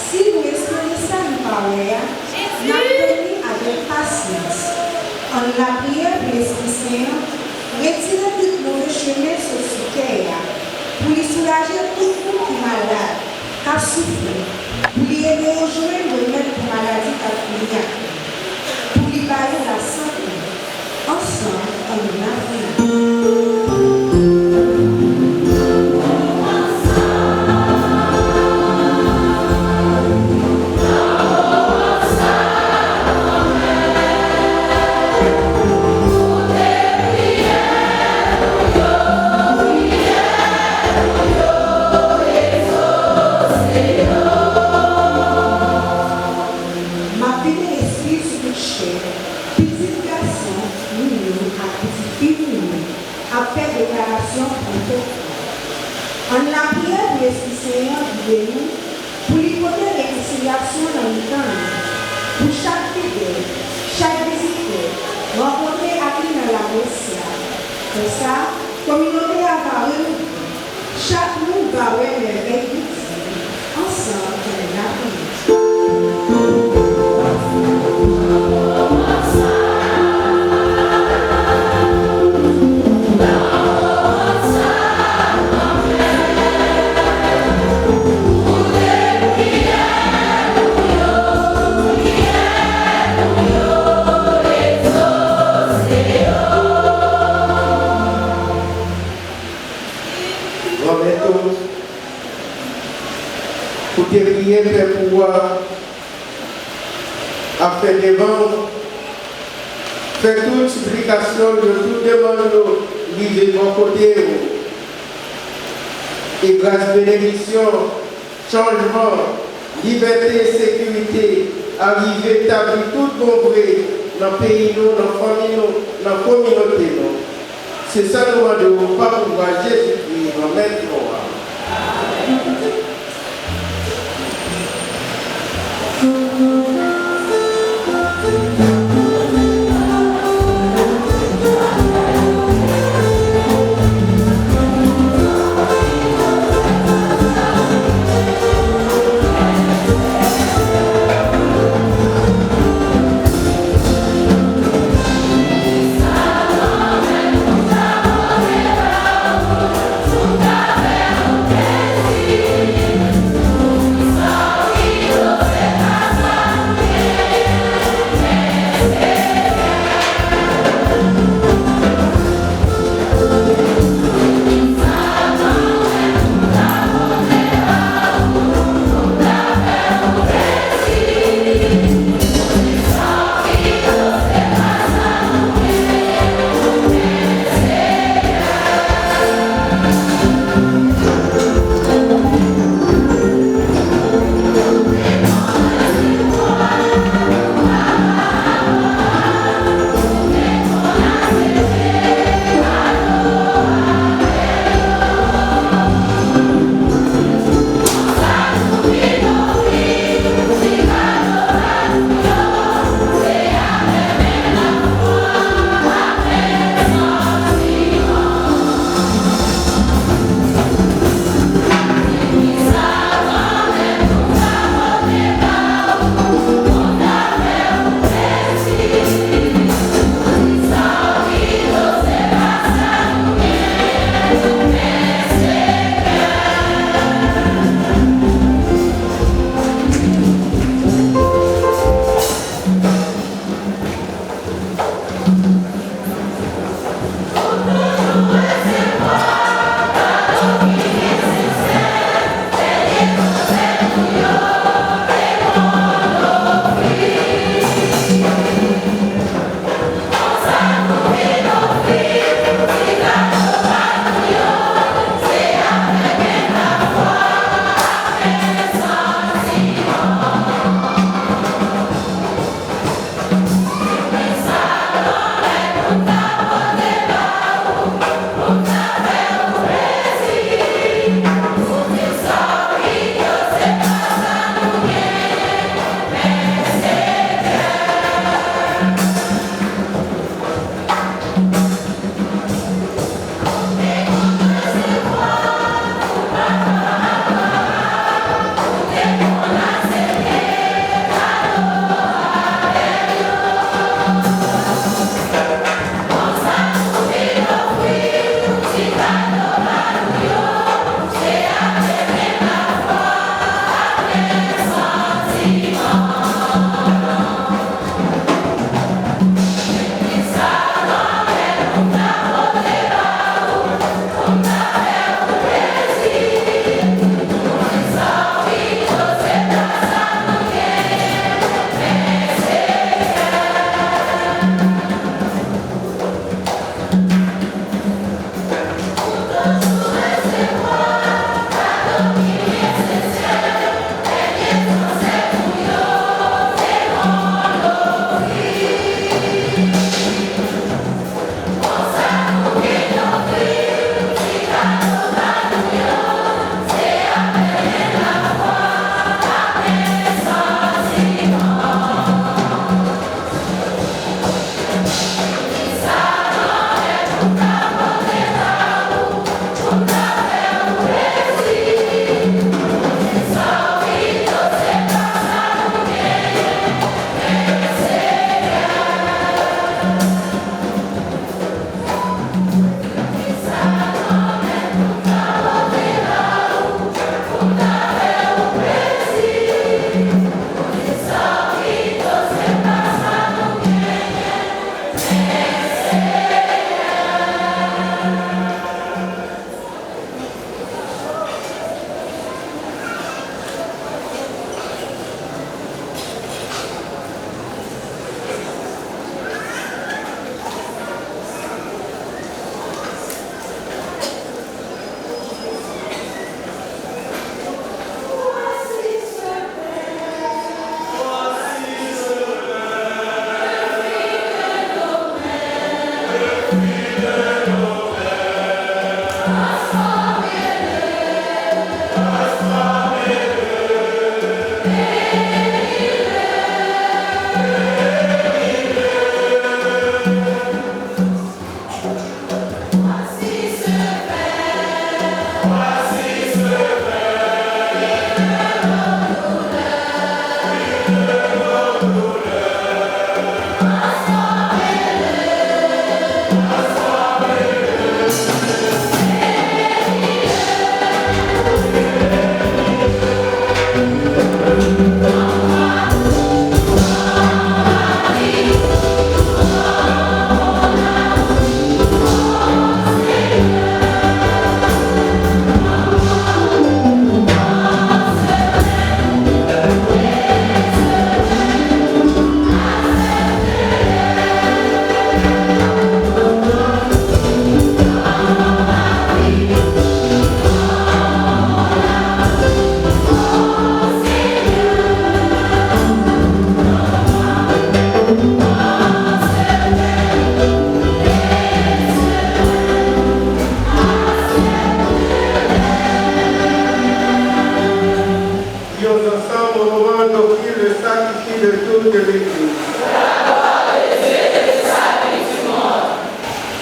Si nous espérons ça, nous parlons, nous apprenons avec patience. En la prière de l'Esprit Saint, retirez tout mauvais chemin sur ce terre pour lui soulager tout le monde qui est malade, qui a souffert, pour lui aider aux joints de mettre pour maladie qui a fini, pour lui bailler la santé. Ensemble, on est là. En la prière de l'Esprit Seigneur de nous, pour lui porter réconciliation dans le temps, pour chaque fidèle, chaque visiteur, rencontrer à qui dans la merci. Pour ça, communauté à parler, chaque monde va avoir le règle ensemble dans la prière. Pour te prier, Père, pouvoir afin de vendre, faire toute supplication de toute demande, livrée de mon côté, et grâce, bénédiction, changement, liberté, sécurité, arriver, établir tout bon vrai dans le pays, dans la famille, dans la communauté. C'est ça nous demandons, pas pour voir Jésus-Christ, dans notre gloire. Thank you.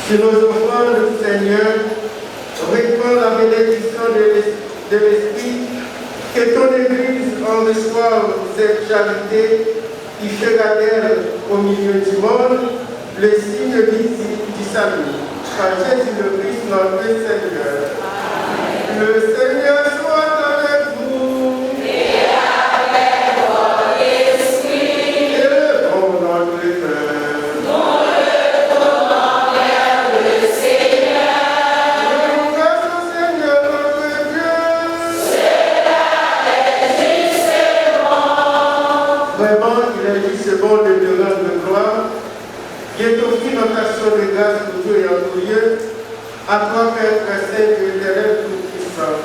Sur nos offrandes, Seigneur, répands la bénédiction de l'Esprit, que ton Église en reçoive cette charité qui fera d'elle au milieu du monde le signe visible du salut. Par Jésus le Christ, notre Seigneur. Le Seigneur soit avec vous. Et avec votre esprit. Élevons notre cœur. Nous retournons vers le Seigneur. Nous grâce au Seigneur notre Dieu. C'est la justice et bon. Vraiment, il est juste bon de te rendre gloire. Dieu t'offrit notre action de grâce pour tout et en tout lieu, à toi, Père très saint et éternel tout-puissant.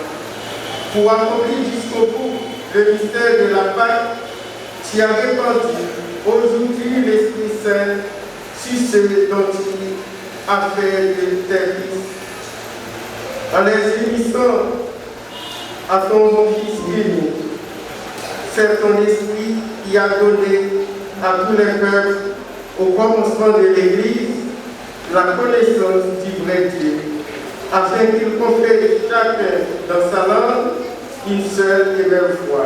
Pour accomplir jusqu'au bout le mystère de la Pâque, tu as répandu aujourd'hui l'Esprit Saint sur ceux dont tu as fait de tes fils. En les unissant à ton Fils unique, c'est ton Esprit qui a donné à tous les peuples au commencement de l'Église, la connaissance du vrai Dieu, afin qu'il confère chacun dans sa langue une seule et même foi.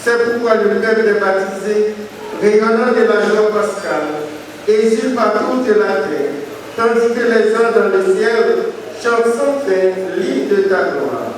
C'est pourquoi le peuple est baptisé, rayonnant de la joie pascale, exulte par toute la terre, tandis que les anges dans le ciel chantent sans fin l'hymne de ta gloire.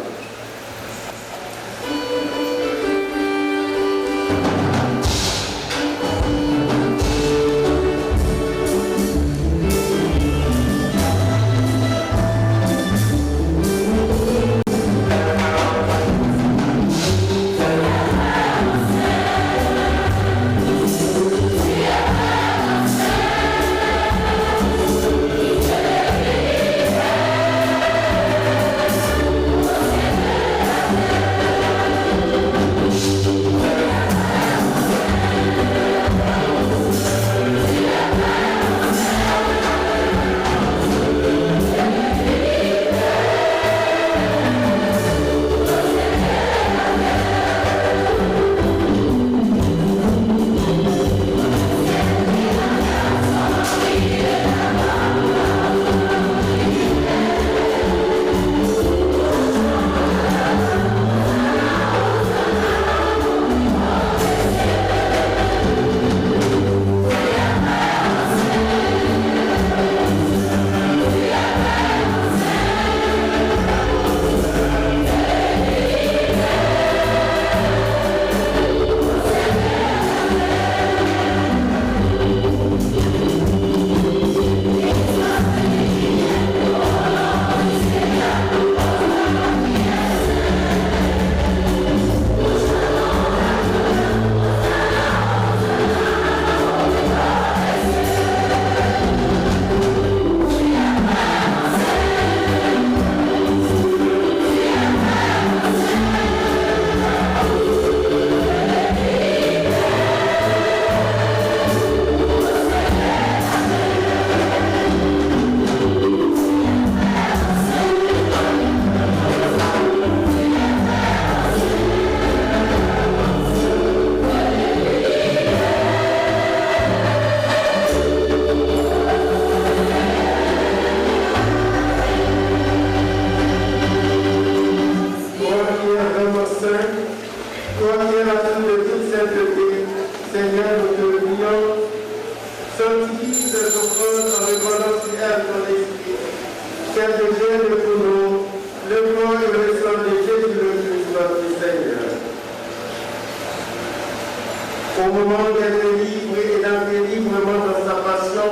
Au moment d'être livré et d'entrer librement dans sa passion,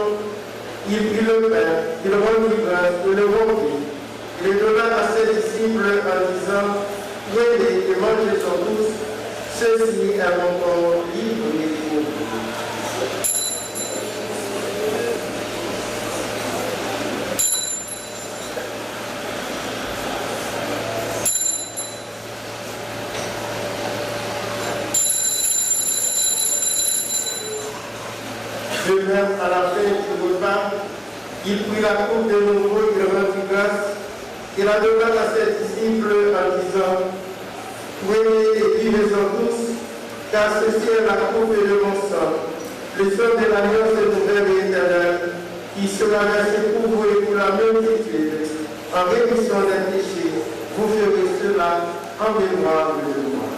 il prit le pain, il rendit grâce, il le rompit, il le donna à ses disciples en disant, prenez et mangez-en tous, ceci est mon corps livré pour vous. De même, à la fin du repas, il prit la coupe de nouveau, il rendit grâce, et la donna à ses disciples en disant, prenez et buvez-en tous, car ceci est la coupe de mon sang, le sang de l'alliance nouvelle et éternelle, qui sera versé pour vous et pour multitude, en rémission des péchés, vous ferez cela en mémoire de moi.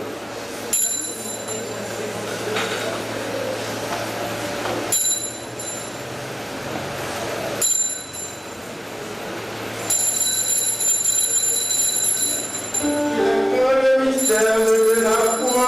Le mystère de la foi.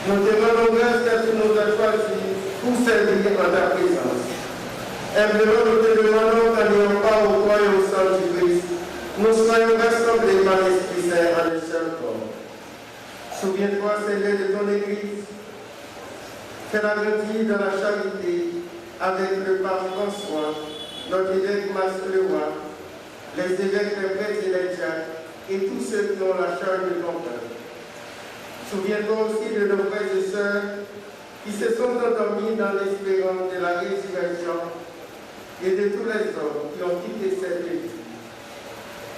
Nous te rendons grâce car tu nous as choisis pour servir en ta présence. Humblement, nous te demandons qu'en n'ayant pas au corps et au sang du Christ, nous soyons rassemblés par l'Esprit Saint en un seul corps. Souviens-toi, Seigneur, de ton Église. Fais-la grandir dans la charité avec le pape François, notre évêque Maslewa, les évêques, les prêtres et les diacres, et tous ceux qui ont la charge de ton peuple. Souviens-toi aussi de nos frères et sœurs qui se sont endormis dans l'espérance de la résurrection et de tous les hommes qui ont quitté cette vie.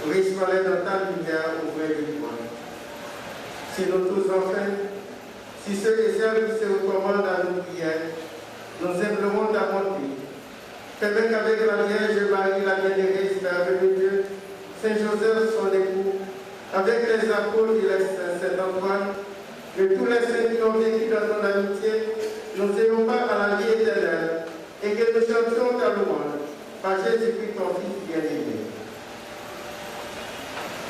Reçois-les dans ta lumière au vrai du point. Si nous tous enfin, si ceux et celles qui se recommandent à nos prières, nous aimerons ta bonté. Permets qu'avec la Vierge Marie, la bienheureuse Mère de Dieu, Saint Joseph, son époux, avec les apôtres et les saints, Saint Antoine, que tous les saints qui ont vécu dans ton amitié, nous ayons part à la vie éternelle et que nous chantions ta louange par Jésus-Christ, ton Fils bien-aimé.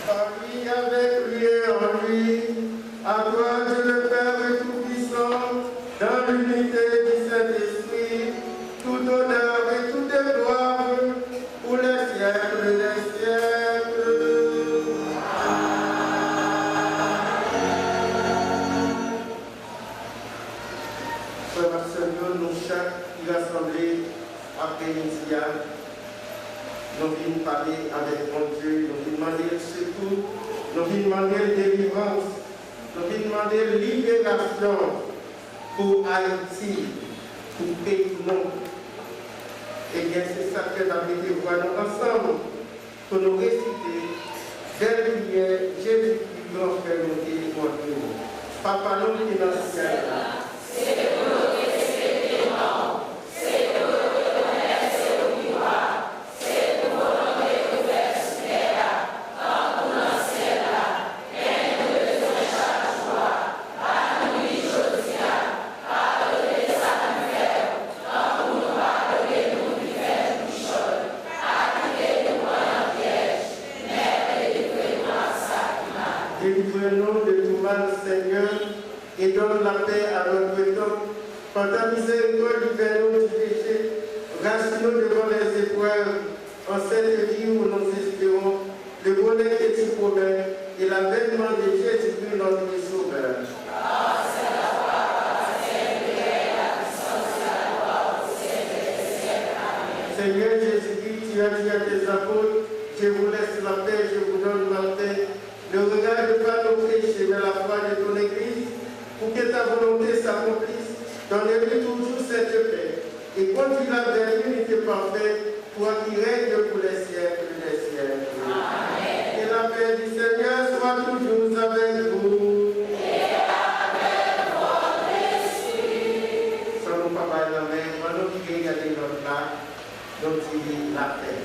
Par lui, avec lui et en lui, à toi, Dieu le Père Tout-Puissant, dans l'unité du Saint-Esprit, toute honneur et toute gloire pour les siècles des siècles. Nous chaque rassemblés après Média, nous venons parler avec mon Dieu, nous venons demander le secours, nous venons demander la délivrance, nous venons demander la libération pour Haïti, pour le pays du monde. Et bien c'est ça que nous avons voir nous ensemble pour nous réciter dès lumière Jésus-Christ, grand frère, nous délivre. Papa, nous qui dans le ciel. Délivre-nous de tout mal, Seigneur, et donne la paix à notre temps. Par ta miséricorde, libère-nous du péché, rassure-nous devant les épreuves, en cette vie où nous espérons le bonheur que tu promets et l'avènement de Jésus-Christ, notre Sauveur. Seigneur Jésus-Christ, tu as dit à tes apôtres, je vous laisse la paix, je vous donne la paix. Ne regarde pas nos péchés, mais la foi de ton Église, pour que ta volonté s'accomplisse. Donne-lui toujours cette paix et conduis-la vers l'unité parfaite, toi qui règnes pour les siècles des siècles. Amen. Et la paix du Seigneur soit toujours avec vous. Et avec votre esprit. Sans nous papa et la mère, pendant qu'il y a des notre là, nous disons la paix.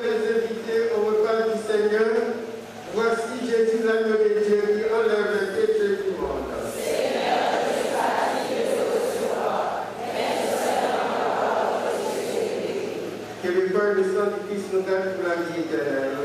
les invités au repas du Seigneur. Voici Jésus, l'agneau de Dieu qui enlève le péché du monde. Que le corps et le sang du Christ nous gardent pour la vie éternelle.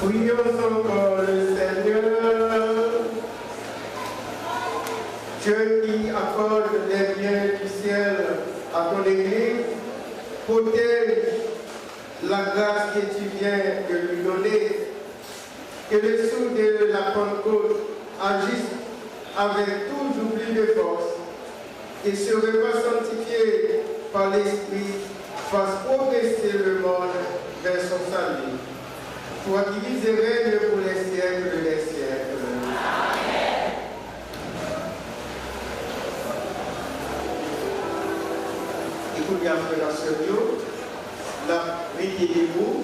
Prions encore le Seigneur, Dieu qui accorde les biens du ciel à ton Église, protège la grâce que tu viens de lui donner, que le sceau de la Pentecôte agisse avec toujours plus de force, et se repas sanctifié par l'Esprit, fasse progresser le monde vers son salut. Toi qui vis et règnes pour les siècles des siècles. Amen. Écoute bien, frère et sœur, la mettez-vous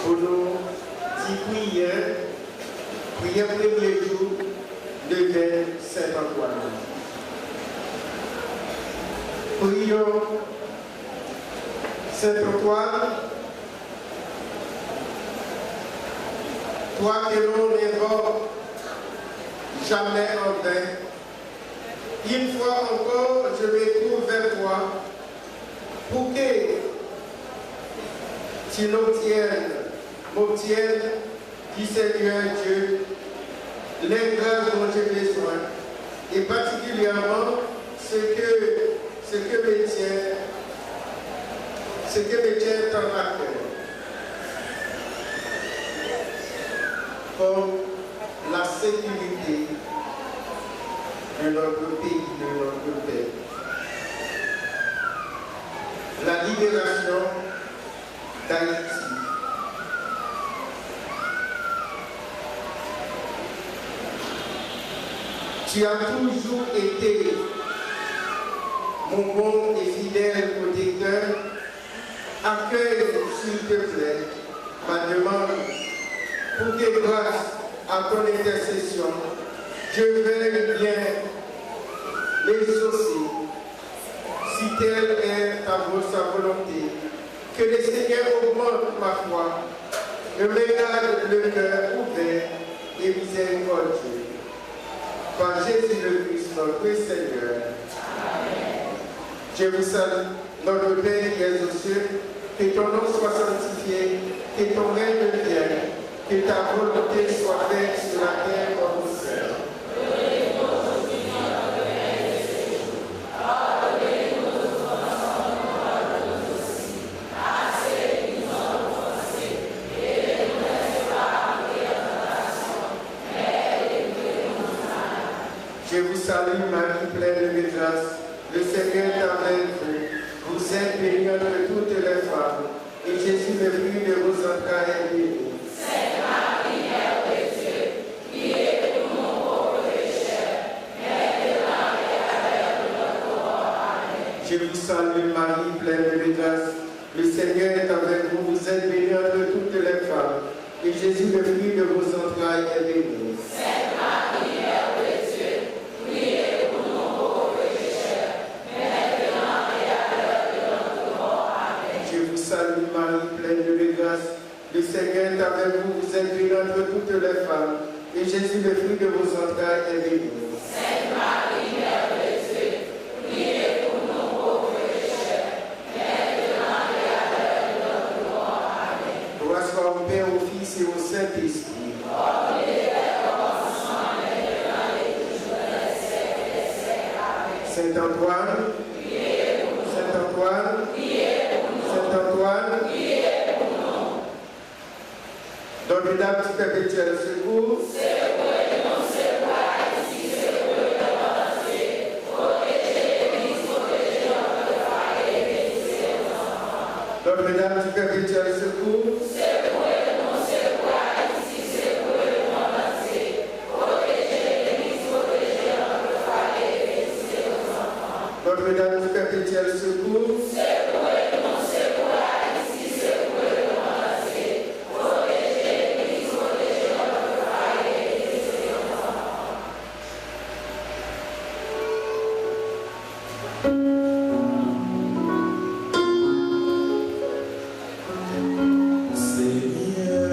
pour nos petites prière premier jour de veille Saint-Antoine. Prions Saint-Antoine, toi que l'on n'invoque jamais en vain. Une fois encore, je me trouve vers toi pour que tu m'obtiennes, dit Seigneur Dieu, les grâces dont j'ai besoin, et particulièrement ce que me tient tant à cœur, comme la sécurité de notre pays, de notre pays, la libération d'Haïti. Tu as toujours été mon bon et fidèle protecteur. Accueille, s'il te plaît, ma demande pour que grâce à ton intercession, je veuille bien l'exaucer, si telle est sa volonté. Que le Seigneur augmente ma foi, que me garde le cœur ouvert et miséricordieux. Par Jésus le Christ, notre Seigneur. Amen. Je vous salue, notre Père qui es aux cieux, que ton nom soit sanctifié, que ton règne vienne, que ta volonté soit faite sur la terre comme au ciel. Donnez-nous aujourd'hui notre pain de ce jour. Pardonnez-nous nos offenses, nous pardonnons aussi. Assez qui nous ont offensés, et ne nous laisse pas entrer en tentation, mais délivrez-nous du mal. Je vous salue, Marie, pleine de grâce. Le Seigneur est avec vous. Vous êtes bénie entre toutes les femmes, et Jésus, le fruit de vos entrailles, est béni. Sainte Marie, Mère de Dieu, priez pour nous pauvres pécheurs, maintenant et à l'heure de notre mort. Amen. Je vous salue, Marie, pleine de grâce. Le Seigneur est avec vous. Vous êtes bénie entre toutes les femmes, et Jésus, le fruit de vos entrailles, est béni. Sainte Marie, Mère de Dieu, priez pour nous pauvres pécheurs, maintenant et à l'heure de notre mort. Amen. Je vous salue, Marie, pleine de grâce. Le Seigneur est avec vous. Vous êtes bénie entre toutes les femmes, et Jésus, le fruit de vos entrailles, est béni. Sainte Marie, Mère de Dieu, priez pour nous pauvres pécheurs, maintenant et à l'heure de notre mort. Amen. Gloire soit au Père, au Fils et au Saint-Esprit. Comme il était au commencement, maintenant et toujours dans les siècles des siècles. Amen. Saint-Antoine, priez pour nous. Saint-Antoine, priez pour nous. Saint-Antoine, priez pour nous. Notre-Dame du perpétuel secours, secouez-nous, secouez ici, secouez le monde entier. Protégez l'Église, protégez notre famille et bénissez nos enfants. Notre-Dame du perpétuel secours, secouez-nous, secouez ici, secouez le monde entier. Protégez l'Église, protégez notre famille et bénissez nos enfants. Notre-Dame du perpétuel secours, secouez-nous, secouez ici, secouez le monde entier. Protégez l'Église, protégez notre famille et bénissez nos enfants. Seigneur,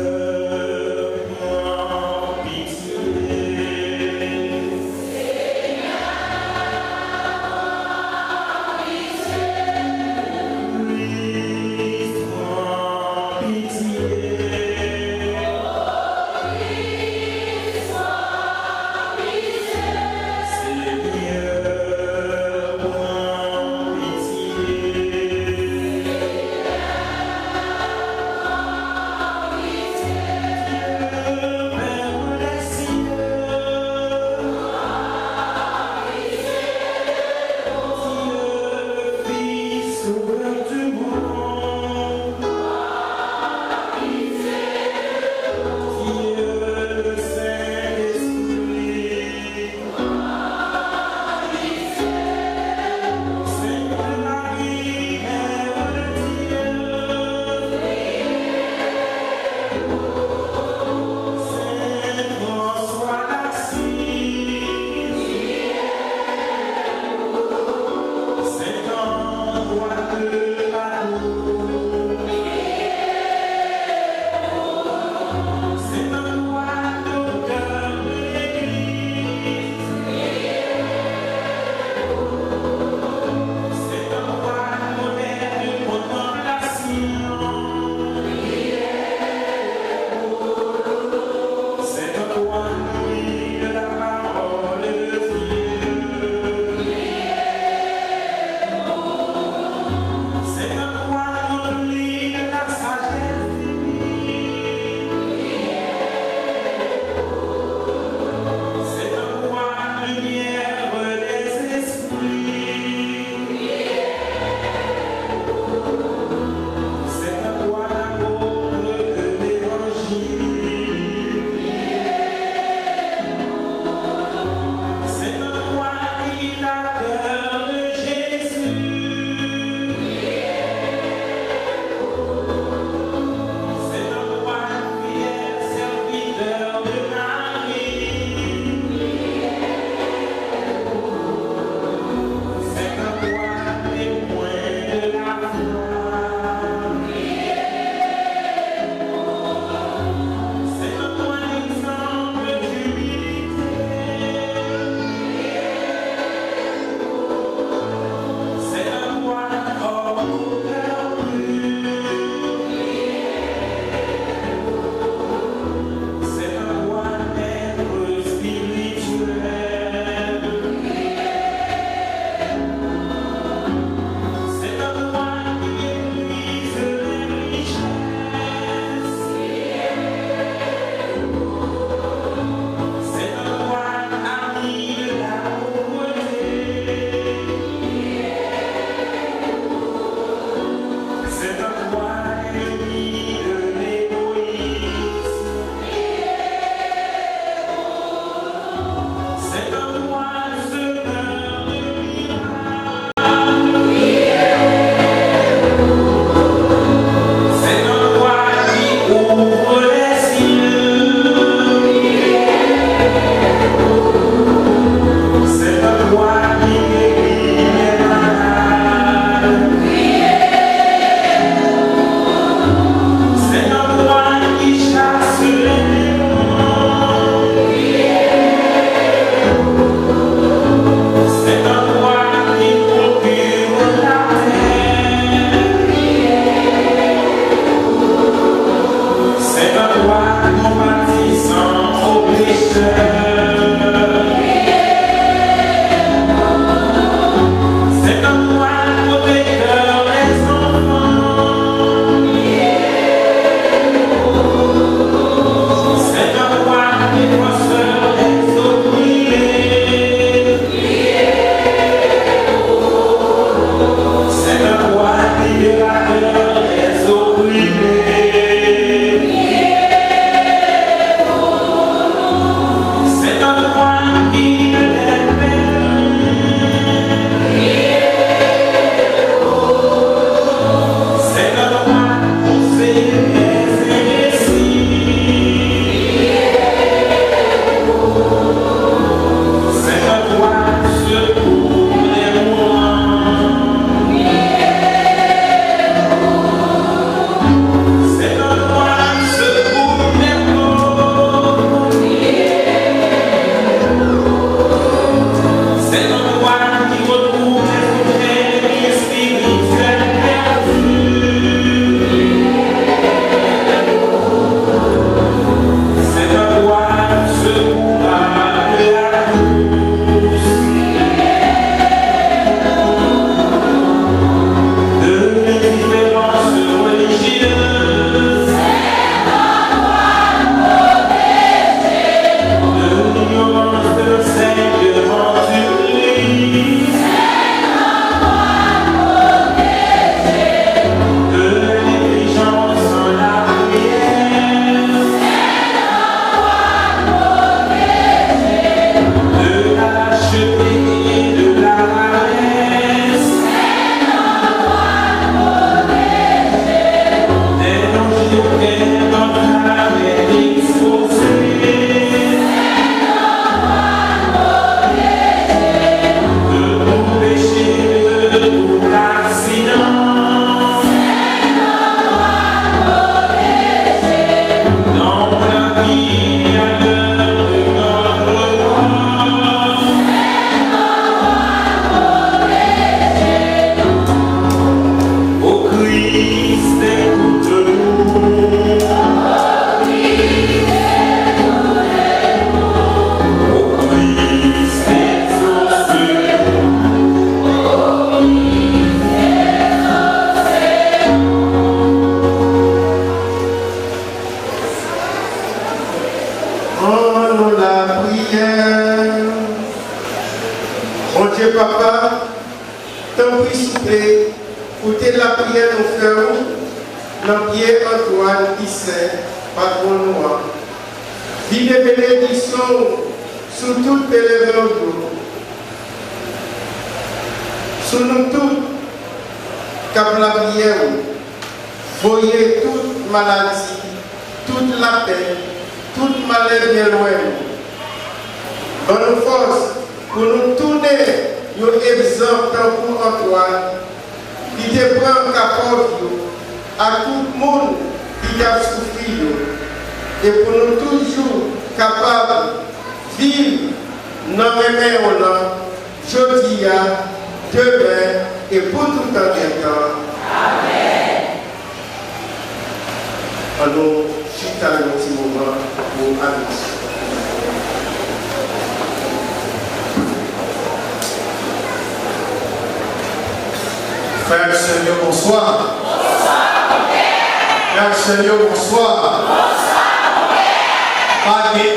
Christ est contre nous. Dieu Papa, t'en prie s'il plaît, écoutez la prière de nos frères, dans Pierre-Antoine qui sait, patron noir. Vive bénédiction sur tout pèlerin sur nous tous, cap la prière, voyez toute maladie, toute la paix, toute maladie bien loin. Bonne force pour nous tourner un exemple pour Antoine, qui te prend capote à tout le monde qui a souffert, et pour nous toujours capables de vivre dans les mains, jeudi, demain et pour tout le temps. Amen. Alors, je un petit moment pour annoncer. Frère Seigneur, bonsoir. Bonsoir, Frère Seigneur, bonsoir. Bonsoir, pas de rien.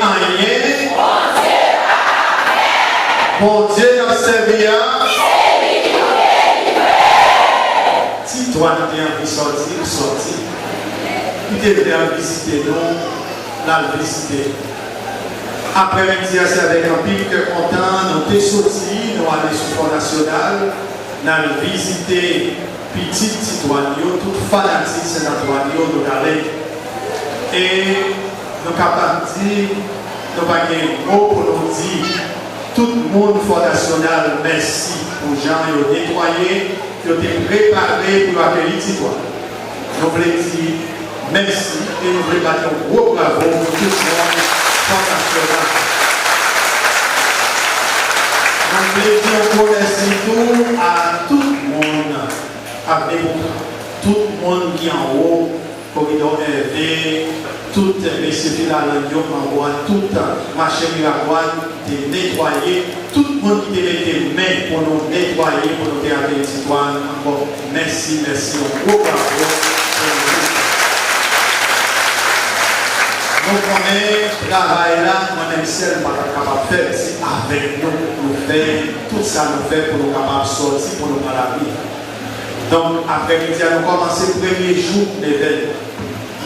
Bon Dieu, nous servi à. Si toi, tu es envie de sortir. Tu devrais visiter nous, la visiter. Après-midi, c'est avec un pic content, nous sommes sortis, nous allons sur le Front National. Nous allons visiter petit citoyen, tout fanatique sénatoire, nous allons. Et nous sommes capables de dire, nous avons un mot pour nous dire, tout le monde Front National, merci pour les gens qui ont nettoyé, qui ont été préparés pour accueillir les citoyens. Nous voulons dire merci et nous voulons battre un gros bravo pour tout le monde Front National. Nous voulons dire merci à tout le monde, avec tout le monde qui est en haut, corridor élevé, tout les civils à l'Union en haut, toute machine migratoire, de nettoyer, tout le monde qui met des mains pour nous nettoyer, pour nous garder les citoyens. Encore merci, un gros bravo. Nous connaissons le travail là, moi-même seul, pas capable de faire, c'est avec nous faire tout ça, nous faire pour nous capables de sortir, pour nous faire la vie. Donc, après-midi, nous commençons le premier jour de l'événement.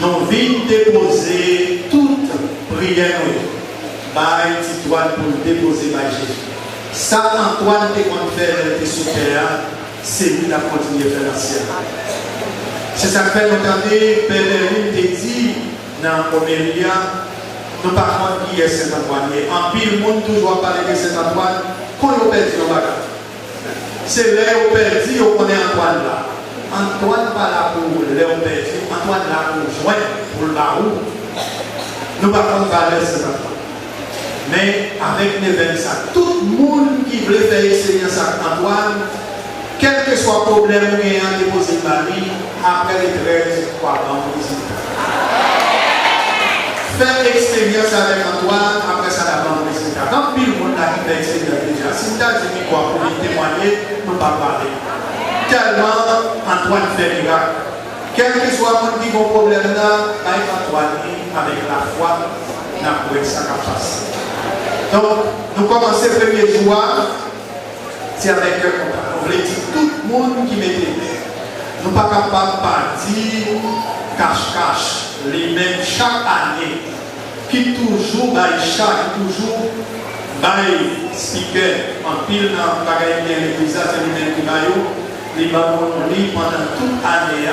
Nous venons déposer toute prière, par Titoine pour nous déposer par Jésus. Ça, Antoine, qui compte faire des sous-terrains, c'est lui qui a continué à faire l'ancien. C'est ça que fait nous entendre, Père Eline te dit, dans l'Omélia, nous parlons qui est Saint-Antoine. En pile, le monde toujours parler de Saint-Antoine, quand on perdu au bagage. C'est là où on perdu, on connaît Antoine là. Antoine pas là pour là où perdu, Antoine là pour joindre, pour le barou. Nous parlons de Saint-Antoine. Mais avec l'événement, ça, tout le monde qui veut faire expérience avec Antoine, quel que soit le problème ou rien déposé Marie, après les 13, 3 ans, faire l'expérience avec Antoine, après ça, la bande résultat. Quand tout le monde a fait l'expérience déjà, si tu as dit quoi pour lui témoigner, nous ne pas parler. Tellement Antoine fait miracle. Quel que soit le monde qui a un problème là, avec Antoine, avec la foi, nous avons ça qui passe. Donc, nous commençons le premier jour, c'est avec on voulait dire tout le monde qui mettait l'air. Nous ne sommes pas capables de partir cache-cache. Les mêmes chaque année, qui toujours chaque toujours speaker en pile dans le l'église, c'est les mêmes qui les pendant toute l'année.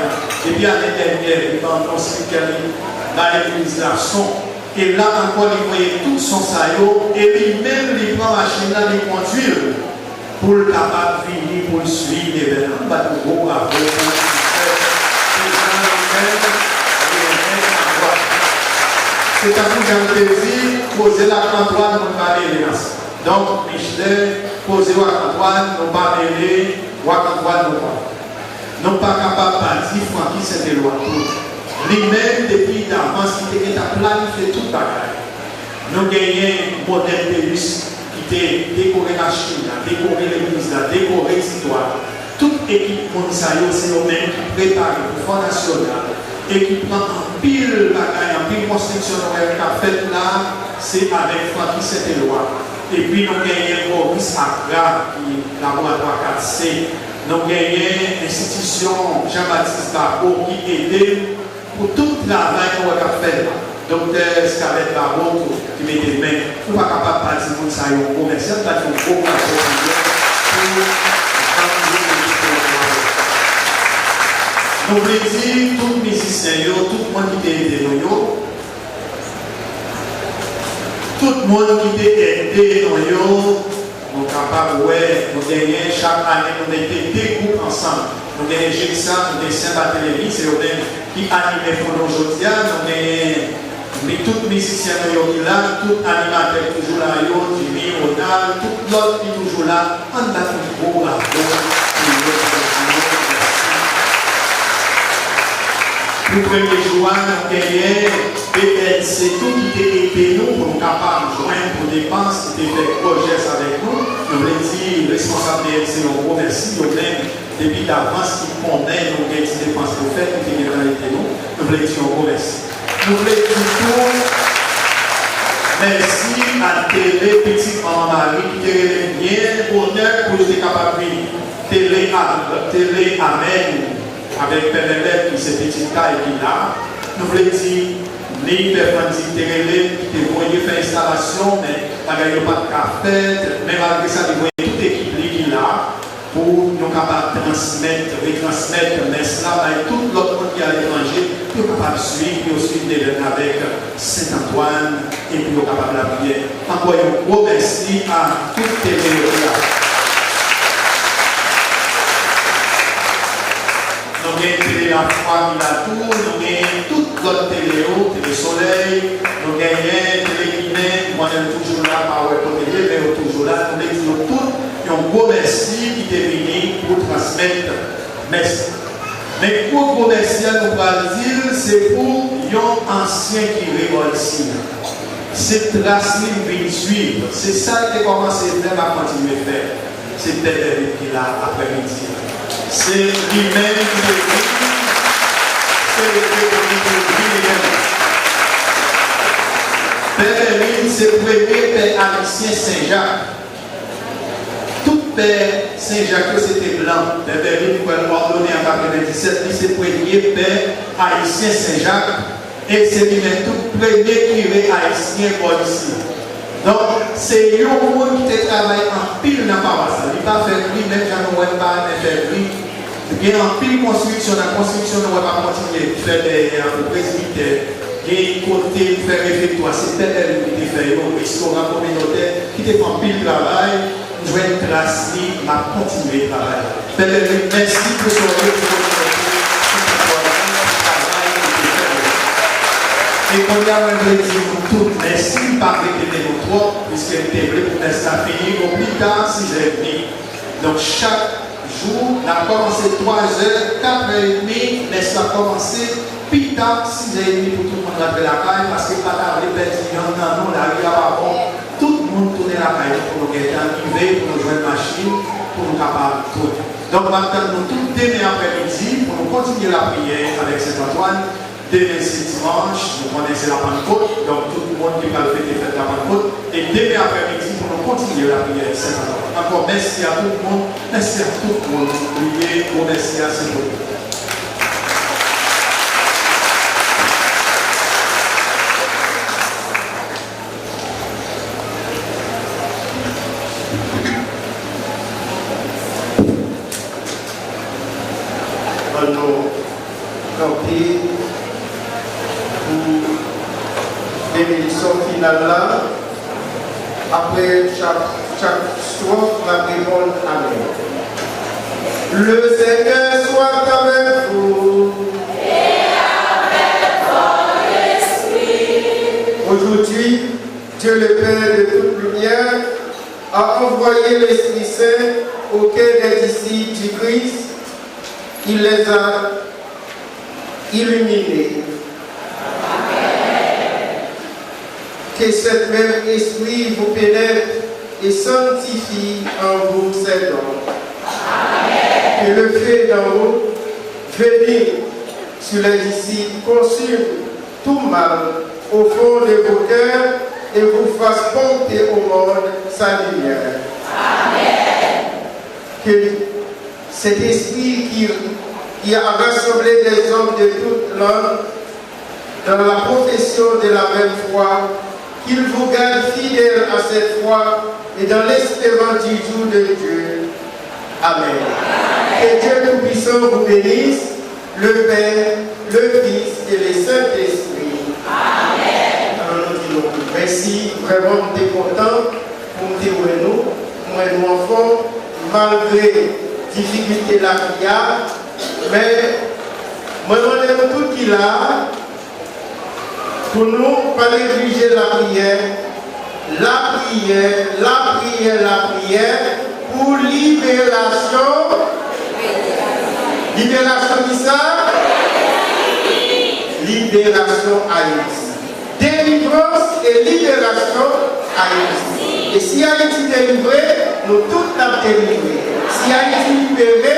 Et puis l'année dernière, ils ont speaker l'église là son. Et là encore, ils voyaient tout son saillot, et lui-même, il prend la machine là, il conduit pour le capable de venir, pour le suivre l'événement. C'est un peu comme plaisir, poser la Antoine, nous pas mêler. Donc, Michel, poser la Antoine, nous pas mêler, Antoine, nous pas. non pas capable de dire Francky c'était loi tout. Lui-même, depuis d'avance, il était planifié toute bagaille. Nous gagnons modèle Pélus qui était décoré la Chine, décoré l'église, décoré l'histoire. Toute équipe Monsayo, c'est eux-mêmes qui préparent le Fonds national et qui prend en pile bagaille, en pile construction qu'a fait là, c'est avec Francky Saint-Éloi. Et puis nous gagnons Maurice Agra, qui est laboratoire 4C. Nous gagnons l'institution Jean-Baptiste Barbeau qui aide pour tout le travail qu'on a fait là. Docteur Scarlett Barbeau qui met des mains. Vous n'êtes pas capable de dire que ça y est commercial, parce qu'il faut beaucoup nous voulons dire, tout musicien, tout le monde qui est aidé nous, tout le monde qui est aidé nous, nous sommes capables, nous gagnons chaque année, nous mettons des groupes ensemble. Nous gagnons Gélissa, nous gagnons Saint-Barthélemy, c'est eux-mêmes qui animent pour nous aujourd'hui. Nous gagnons tous les musiciens qui sont là, tout animateur toujours là, Jimmy, Ronald, tout l'autre qui est toujours là. On a toujours là. Le premier jour, nous gagnons PLC, tout qui était aidé nous pour nous capables de joindre pour dépenses, qui était fait projet avec nous. Nous voulons dire, responsable de PLC, nous remercie, nous-mêmes, depuis d'avance qui connaît nos dépenses pour faire, qui était dans l'été nous. Nous voulons dire, nous remercie. Nous voulons dire tout. Merci à Télé Petite Maman Marie qui était bien honneur pour être capable de venir. Télé Amen. Avec Père qui c'est petit cas et qui là, nous voulons dire, les personnes qui voyaient faire installation, mais il n'y a pas de café, mais malgré ça, ils voyaient toute l'équipe qui est là, pour nous capables de retransmettre, mais cela, et tout l'autre monde qui est à l'étranger, nous sommes capables de suivre, et aussi avec Saint-Antoine, et puis nous sommes capables de la prière. Encore un gros merci à toutes les télé. Nous avons télé la foi qui la tour, nous avons toute l'autre télé Télé Soleil, nous avons télé Guinée, moi je suis toujours là, pas ouais pour télé, mais toujours là, nous avons tout un gros merci qui est venu pour transmettre merci. Mais pour gros merci, nous allons dire, c'est pour un ancien qui révolte ici. Cette trace qui suivre, c'est ça qui a commencé même à continuer à faire. C'est peut-être qui là après-midi. C'est lui-même qui le dit, c'est le Père Émile, c'est le premier Père Haïtien Saint-Jacques. Tout Père Saint-Jacques, c'était blanc. Père Émile, pour le ordonner en 1997, c'est le premier Père Haïtien Saint-Jacques. Et c'est lui-même tout premier curé haïtien pour ici. Donc, c'est un monde qui travaille en pile dans la paroisse. Il n'a pas fait lui-même, Jean-Noël pas fait lui. Il y a un pile construction, la construction ne va pas continuer à faire des presbytères. Il y a un côté de faire réfectoire, c'est peut-être lui qui fait un restaurant communautaire qui fait un pile travail. Nous jouons une classe qui va continuer à travailler. Merci pour ce travail. Et qu'on a un plaisir pour tout, merci par répéter nos trois, puisqu'elle était vraie pour laisser ça finir au plus tard 6h30. Donc chaque jour, on a commencé 3h, 4h30, mais ça a commencé plus tard 6h30 pour tout le monde rentrer la caille, parce que pas tard, les petits gens, non, la vie là bon, tout le monde tourner la caille pour nous gagner, arriver, pour nous joindre une machine, pour nous capables de tout. Donc maintenant, nous tout demain après-midi, pour nous continuer la prière avec Saint-Antoine. Demain c'est dimanche, nous connaissons la Pentecôte, donc tout le monde qui va le faire la Pentecôte. Et demain après-midi, pour nous continuer la prière Saint-Antoine. Encore merci à tout le monde, merci à tout le monde. Priez, merci à Saint-Antoine. Bénédiction finale là, après chaque strophe, la répondre Amen. Le Seigneur soit avec vous. Et avec votre esprit. Aujourd'hui, Dieu le Père de toute lumière a envoyé l'Esprit Saint au cœur des disciples du Christ. il les a illuminés. Que cet même esprit vous pénètre et sanctifie en vous ses dons. Que le feu d'en haut, venir sur les disciples, consume tout mal au fond de vos cœurs et vous fasse porter au monde sa lumière. Amen. Que cet esprit qui a rassemblé des hommes de toute langue dans la profession de la même foi, qu'il vous garde fidèle à cette foi et dans l'espérance du jour de Dieu. Amen. Que Dieu Tout-Puissant vous bénisse, le Père, le Fils et le Saint-Esprit. Amen. Alors nous disons merci, vraiment nous sommes contents pour nous enfants, malgré difficulté la prière, mais moi je demande tout qu'il a pour nous pas négliger la prière pour libération de ça, libération Haïti, délivrance et libération Haïti. Et si Haïti est délivré, nous tous sommes délivrés. Si Haïti est libéré,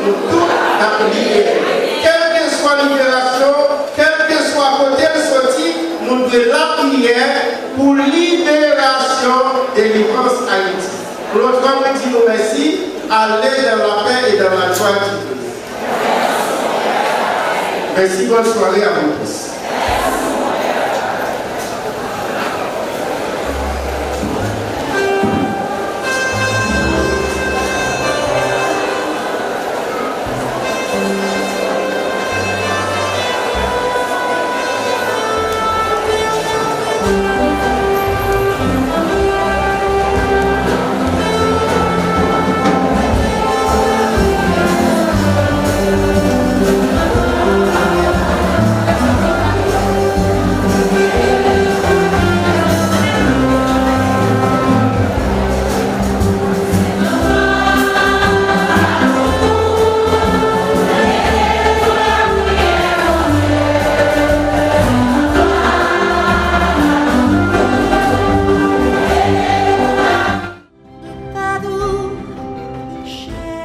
nous tous sommes libérés. Quelle que soit libération, quel que soit côté de sortie, nous devons la prière pour libération, délivrance Haïti. L'autre fois, nous disons merci, allez dans la paix et dans la joie de Dieu. Merci, bonne soirée à vous tous.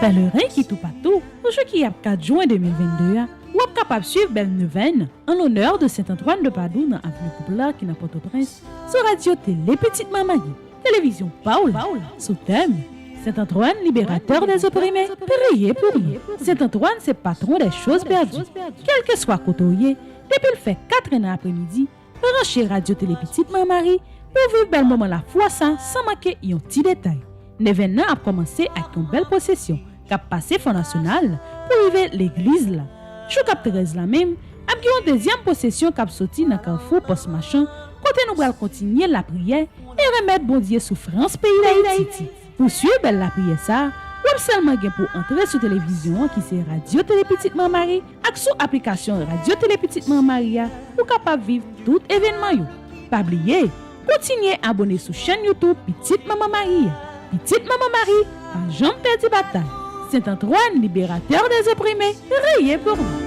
Pèlerin qui tout partout, pour ceux qui a 4 juin 2022, ou êtes capable de suivre Belle Neuvaine en l'honneur de Saint-Antoine de Padoue dans Avenue Poupla qui n'a Port-au-Prince, sur Radio Télé Petite Maman, télévision Paul, sous thème Saint-Antoine, libérateur des opprimés, priez pour nous. Saint-Antoine, c'est patron des choses perdues. Quel que soit côtoyé, depuis le fait 4 ans après-midi, branchez Radio Télé Petite Maman pour vivre bel moment la foi sans manquer un petit détail. L'événement a commencé avec une belle procession qui a passé Fonds National pour arriver l'église là. Chou cap 13 la même, a une deuxième procession qui a sorti dans Carrefour Post Machin, côté nous allons continuer la prière et remettre bon Dieu souffrance pays d'Haïti. Pour suivre la prière ça, ou seulement pour entrer sur télévision qui c'est Radio Télé Petite Maman Marie avec sous application Radio Télé Petite Maman Marie pour capable vivre tout événement yo. Pas oublier, continuez à abonner sur chaîne YouTube Petite Maman Marie. Petite Maman Marie, pas jamais perdu bataille. Saint-Antoine, libérateur des opprimés, priez pour nous.